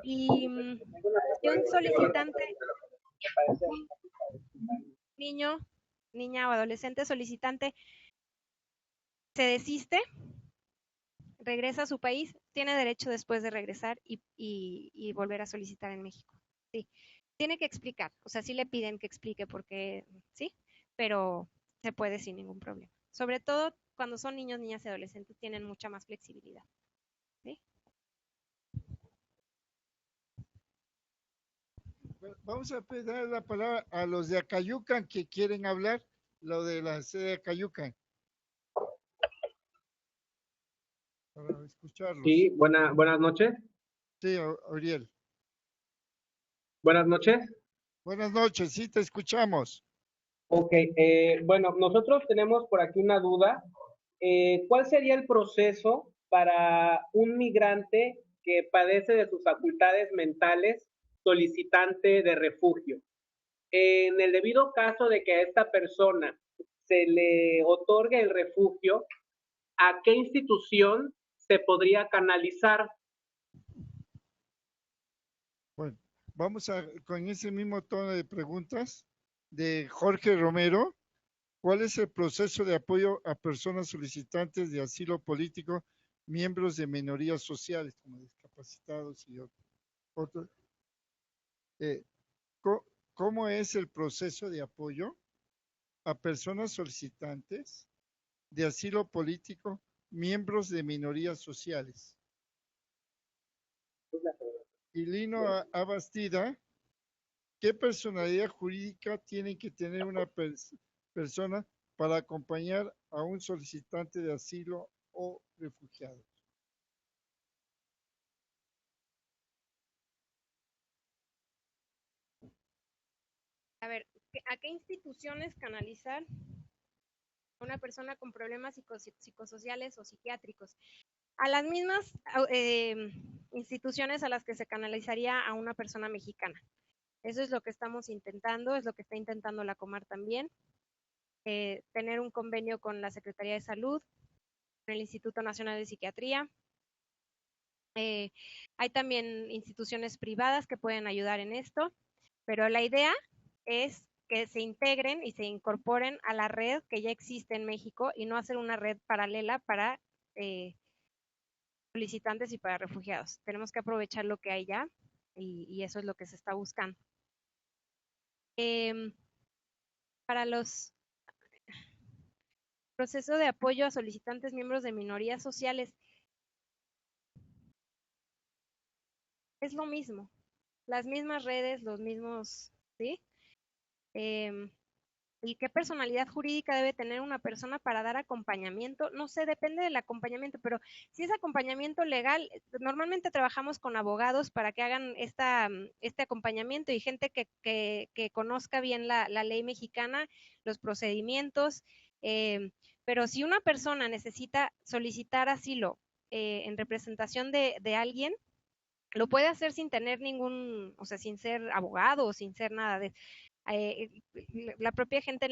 Y si un solicitante, niño, niña o adolescente solicitante se desiste, regresa a su país, tiene derecho después de regresar y volver a solicitar en México. Sí, tiene que explicar, o sea, sí le piden que explique porque sí, pero se puede sin ningún problema. Sobre todo cuando son niños, niñas y adolescentes tienen mucha más flexibilidad. ¿Sí? Vamos a pedir la palabra a los de Acayucan que quieren hablar, lo de la sede de Acayucan. Para escucharlos. Sí, buenas noches. Sí, Uriel. Buenas noches. Buenas noches, sí, te escuchamos. Ok, bueno, nosotros tenemos por aquí una duda. ¿Cuál sería el proceso para un migrante que padece de sus facultades mentales solicitante de refugio. En el debido caso de que a esta persona se le otorgue el refugio, ¿a qué institución se podría canalizar? Bueno, vamos con ese mismo tono de preguntas de Jorge Romero. ¿Cuál es el proceso de apoyo a personas solicitantes de asilo político, miembros de minorías sociales, como discapacitados y otros? ¿Cómo es el proceso de apoyo a personas solicitantes de asilo político, miembros de minorías sociales? Y Lino Abastida, ¿qué personalidad jurídica tiene que tener una persona para acompañar a un solicitante de asilo o refugiado? A ver, ¿a qué instituciones canalizar a una persona con problemas psicosociales o psiquiátricos? A las mismas instituciones a las que se canalizaría a una persona mexicana. Eso es lo que estamos intentando, es lo que está intentando la Comar también. Tener un convenio con la Secretaría de Salud, con el Instituto Nacional de Psiquiatría. Hay también instituciones privadas que pueden ayudar en esto, pero la idea es que se integren y se incorporen a la red que ya existe en México y no hacer una red paralela para solicitantes y para refugiados. Tenemos que aprovechar lo que hay ya y eso es lo que se está buscando. Para los procesos de apoyo a solicitantes miembros de minorías sociales, es lo mismo, las mismas redes, los mismos, ¿sí? ¿Y qué personalidad jurídica debe tener una persona para dar acompañamiento? No sé, depende del acompañamiento, pero si es acompañamiento legal, normalmente trabajamos con abogados para que hagan este acompañamiento y gente que conozca bien la ley mexicana, los procedimientos, pero si una persona necesita solicitar asilo en representación de alguien, lo puede hacer sin tener ningún, o sea, sin ser abogado o sin ser nada de... la propia gente,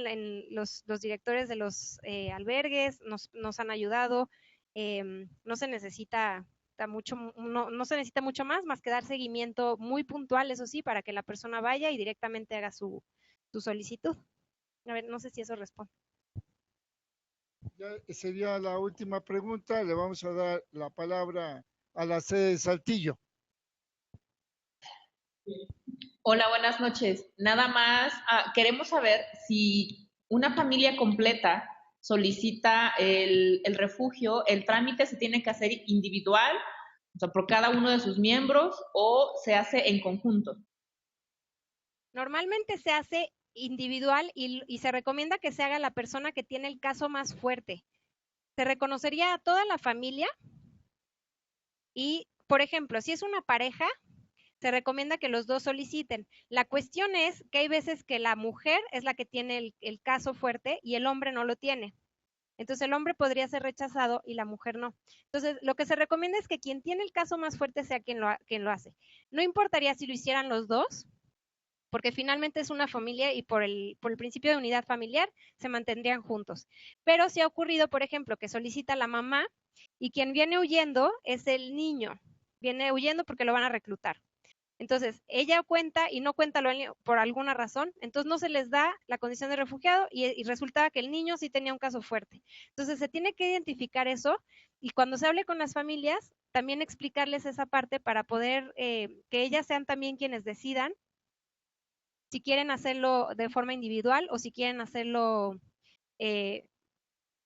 los directores de los albergues nos han ayudado, no se necesita mucho, no se necesita mucho más que dar seguimiento muy puntual, eso sí, para que la persona vaya y directamente haga su solicitud. A ver, no sé si eso responde. Ya sería la última pregunta, le vamos a dar la palabra a la sede de Saltillo. Hola, buenas noches. Nada más, queremos saber si una familia completa solicita el refugio, el trámite se tiene que hacer individual, o sea, por cada uno de sus miembros, o se hace en conjunto. Normalmente se hace individual y se recomienda que se haga la persona que tiene el caso más fuerte. Se reconocería a toda la familia y, por ejemplo, si es una pareja, se recomienda que los dos soliciten. La cuestión es que hay veces que la mujer es la que tiene el caso fuerte y el hombre no lo tiene. Entonces el hombre podría ser rechazado y la mujer no. Entonces lo que se recomienda es que quien tiene el caso más fuerte sea quien lo hace. No importaría si lo hicieran los dos, porque finalmente es una familia y por el principio de unidad familiar se mantendrían juntos. Pero si ha ocurrido, por ejemplo, que solicita la mamá y quien viene huyendo es el niño. Viene huyendo porque lo van a reclutar. Entonces, ella cuenta y no cuenta por alguna razón, entonces no se les da la condición de refugiado y resulta que el niño sí tenía un caso fuerte. Entonces, se tiene que identificar eso y cuando se hable con las familias, también explicarles esa parte para poder que ellas sean también quienes decidan si quieren hacerlo de forma individual o si quieren hacerlo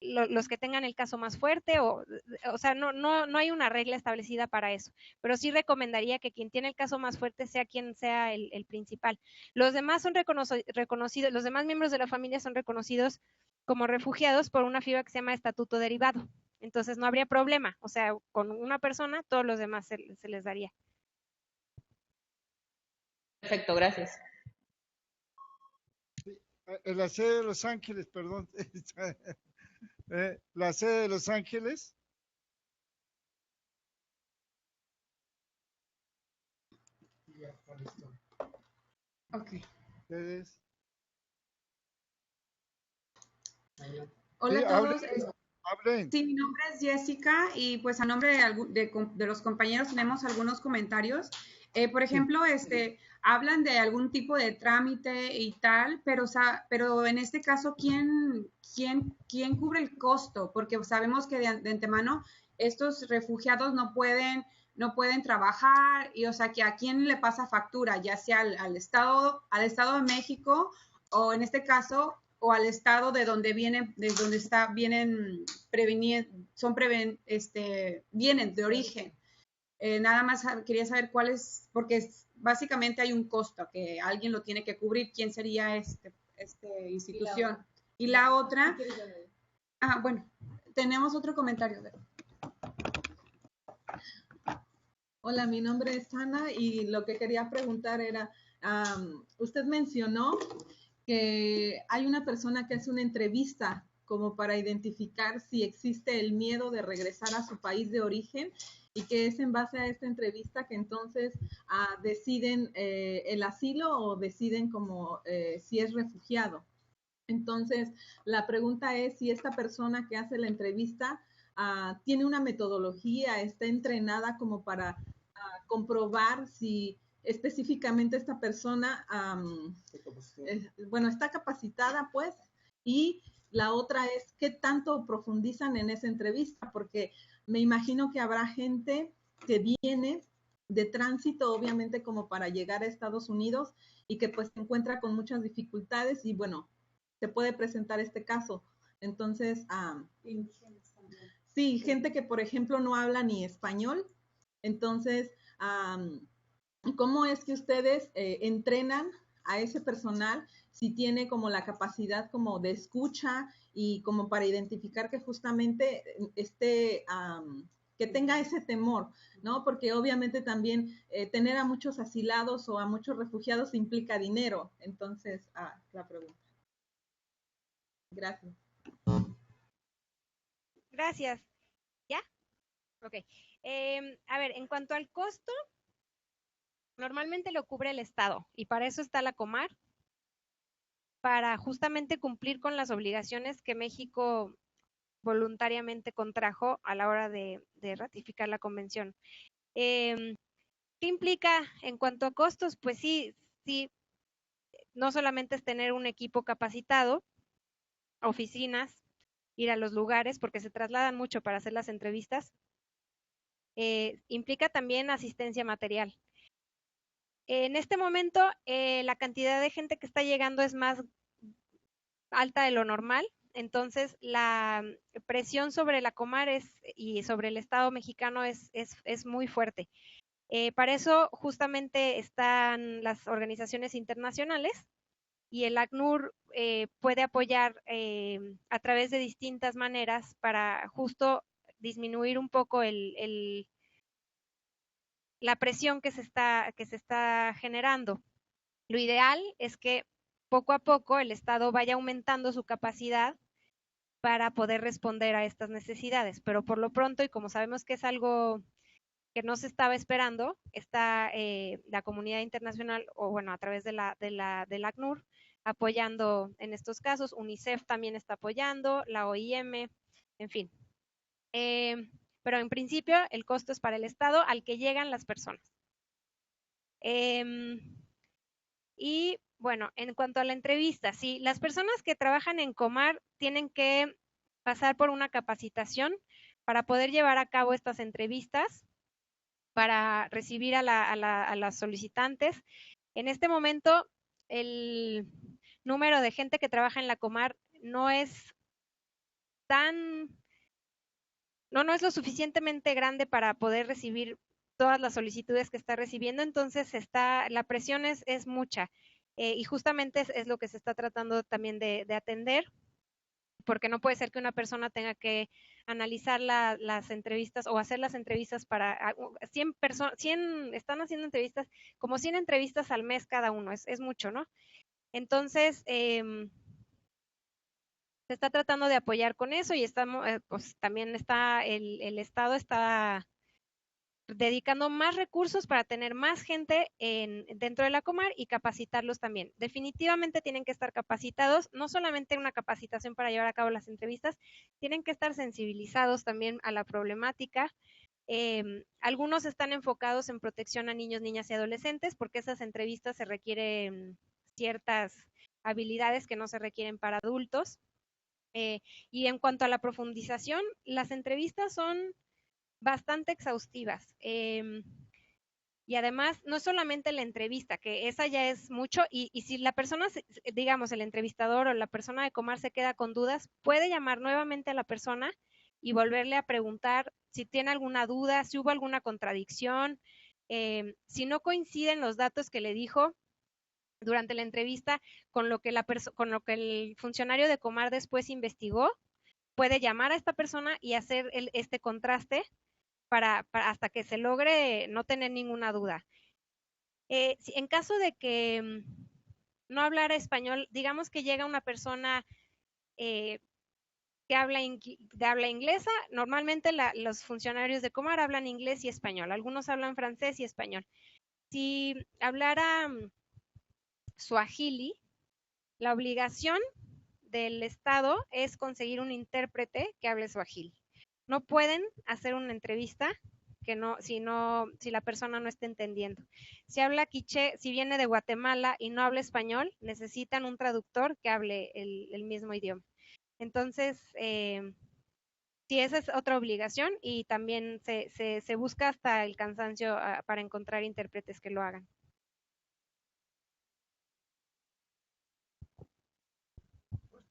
los que tengan el caso más fuerte, o sea, no hay una regla establecida para eso, pero sí recomendaría que quien tiene el caso más fuerte sea quien sea el principal. Los demás son reconocidos, los demás miembros de la familia son reconocidos como refugiados por una figura que se llama estatuto derivado. Entonces no habría problema, o sea, con una persona, todos los demás se les daría. Perfecto, gracias. La sede de Los Ángeles, perdón. La sede de Los Ángeles. Ya está listo. Ok. Ustedes. Hola Sí, a todos. hablen. Sí, mi nombre es Jessica y pues a nombre de los compañeros tenemos algunos comentarios. Por ejemplo, hablan de algún tipo de trámite y tal, pero en este caso, ¿quién cubre el costo? Porque sabemos que de antemano estos refugiados no pueden trabajar y, o sea, que a quién le pasa factura, ya sea al Estado de México o en este caso o al estado de donde vienen, vienen vienen de origen. Nada más quería saber cuál es, porque básicamente hay un costo que alguien lo tiene que cubrir. ¿Quién sería esta institución? Y la otra, bueno, tenemos otro comentario. Hola, mi nombre es Ana y lo que quería preguntar era, usted mencionó que hay una persona que hace una entrevista como para identificar si existe el miedo de regresar a su país de origen y que es en base a esta entrevista que entonces deciden el asilo o deciden como si es refugiado. Entonces, la pregunta es si esta persona que hace la entrevista tiene una metodología, está entrenada como para comprobar si específicamente esta persona, está capacitada, pues, y la otra es qué tanto profundizan en esa entrevista, porque me imagino que habrá gente que viene de tránsito, obviamente, como para llegar a Estados Unidos y que pues se encuentra con muchas dificultades y bueno, se puede presentar este caso. Entonces, sí, gente que, por ejemplo, no habla ni español. Entonces, ¿cómo es que ustedes entrenan a ese personal si tiene como la capacidad como de escucha y como para identificar que justamente que tenga ese temor, ¿no? Porque obviamente también tener a muchos asilados o a muchos refugiados implica dinero. Entonces, la pregunta. Gracias. Gracias. ¿Ya? Ok. A ver, en cuanto al costo, normalmente lo cubre el Estado y para eso está la Comar, para justamente cumplir con las obligaciones que México voluntariamente contrajo a la hora de ratificar la convención. ¿Qué implica en cuanto a costos? Pues sí, no solamente es tener un equipo capacitado, oficinas, ir a los lugares, porque se trasladan mucho para hacer las entrevistas, implica también asistencia material. En este momento, la cantidad de gente que está llegando es más alta de lo normal, entonces la presión sobre la Comar y sobre el Estado mexicano es muy fuerte. Para eso justamente están las organizaciones internacionales y el ACNUR puede apoyar a través de distintas maneras para justo disminuir un poco la presión que se está generando. Lo ideal es que poco a poco el Estado vaya aumentando su capacidad para poder responder a estas necesidades, pero por lo pronto, y como sabemos que es algo que no se estaba esperando, está la comunidad internacional, o bueno, a través del ACNUR, apoyando en estos casos. UNICEF también está apoyando, la OIM, en fin. Pero en principio el costo es para el Estado al que llegan las personas. Y bueno, en cuanto a la entrevista, sí, las personas que trabajan en Comar tienen que pasar por una capacitación para poder llevar a cabo estas entrevistas, para recibir a las solicitantes. En este momento, el número de gente que trabaja en la Comar no es lo suficientemente grande para poder recibir todas las solicitudes que está recibiendo, entonces la presión es mucha y justamente es lo que se está tratando también de atender, porque no puede ser que una persona tenga que analizar las entrevistas o hacer las entrevistas para 100 personas, 100, están haciendo entrevistas, como 100 entrevistas al mes cada uno, es mucho, ¿no? Entonces, se está tratando de apoyar con eso y estamos, pues también está el Estado está dedicando más recursos para tener más gente dentro de la Comar y capacitarlos también. Definitivamente tienen que estar capacitados, no solamente una capacitación para llevar a cabo las entrevistas, tienen que estar sensibilizados también a la problemática. Algunos están enfocados en protección a niños, niñas y adolescentes, porque esas entrevistas se requieren ciertas habilidades que no se requieren para adultos. Y en cuanto a la profundización, las entrevistas son bastante exhaustivas. Y además, no es solamente la entrevista, que esa ya es mucho, y si la persona, digamos, el entrevistador o la persona de Comar se queda con dudas, puede llamar nuevamente a la persona y volverle a preguntar si tiene alguna duda, si hubo alguna contradicción, si no coinciden los datos que le dijo durante la entrevista con lo que el funcionario de Comar después investigó, puede llamar a esta persona y hacer este contraste para hasta que se logre no tener ninguna duda. En caso de que no hablara español, digamos que llega una persona que habla inglesa, normalmente los funcionarios de Comar hablan inglés y español, algunos hablan francés y español. Si hablara suajili, la obligación del Estado es conseguir un intérprete que hable suajili. No pueden hacer una entrevista si la persona no está entendiendo. Si habla quiché, si viene de Guatemala y no habla español, necesitan un traductor que hable el mismo idioma. Entonces, sí, esa es otra obligación y también se busca hasta el cansancio para encontrar intérpretes que lo hagan.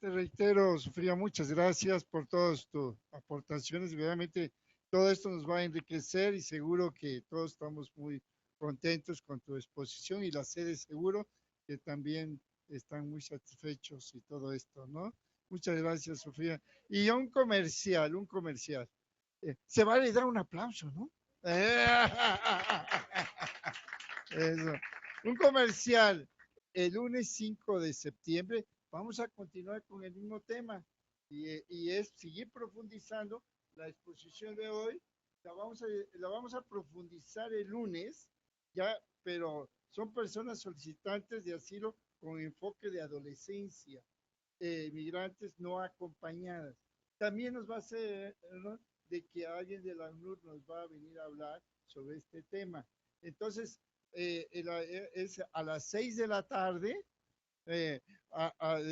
Te reitero, Sofía, muchas gracias por todas tus aportaciones. Realmente todo esto nos va a enriquecer y seguro que todos estamos muy contentos con tu exposición y la sede seguro que también están muy satisfechos y todo esto, ¿no? Muchas gracias, Sofía. Y un comercial. Se vale dar un aplauso, ¿no? Eso. Un comercial. El lunes 5 de septiembre vamos a continuar con el mismo tema y es seguir profundizando la exposición de hoy. La vamos a profundizar el lunes, ya, pero son personas solicitantes de asilo con enfoque de adolescencia, migrantes no acompañadas. También nos va a hacer, ¿no?, de que alguien de la ACNUR nos va a venir a hablar sobre este tema. Entonces, es a las 6 de la tarde, de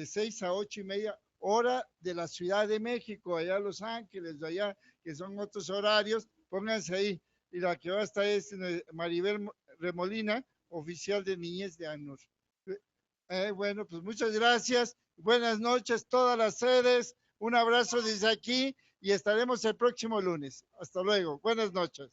6 a 8:30, hora de la Ciudad de México, allá Los Ángeles, allá, que son otros horarios, pónganse ahí. Y la que va a estar es Maribel Remolina, oficial de niñez de ACNUR. Bueno, pues muchas gracias. Buenas noches, todas las sedes. Un abrazo desde aquí y estaremos el próximo lunes. Hasta luego. Buenas noches.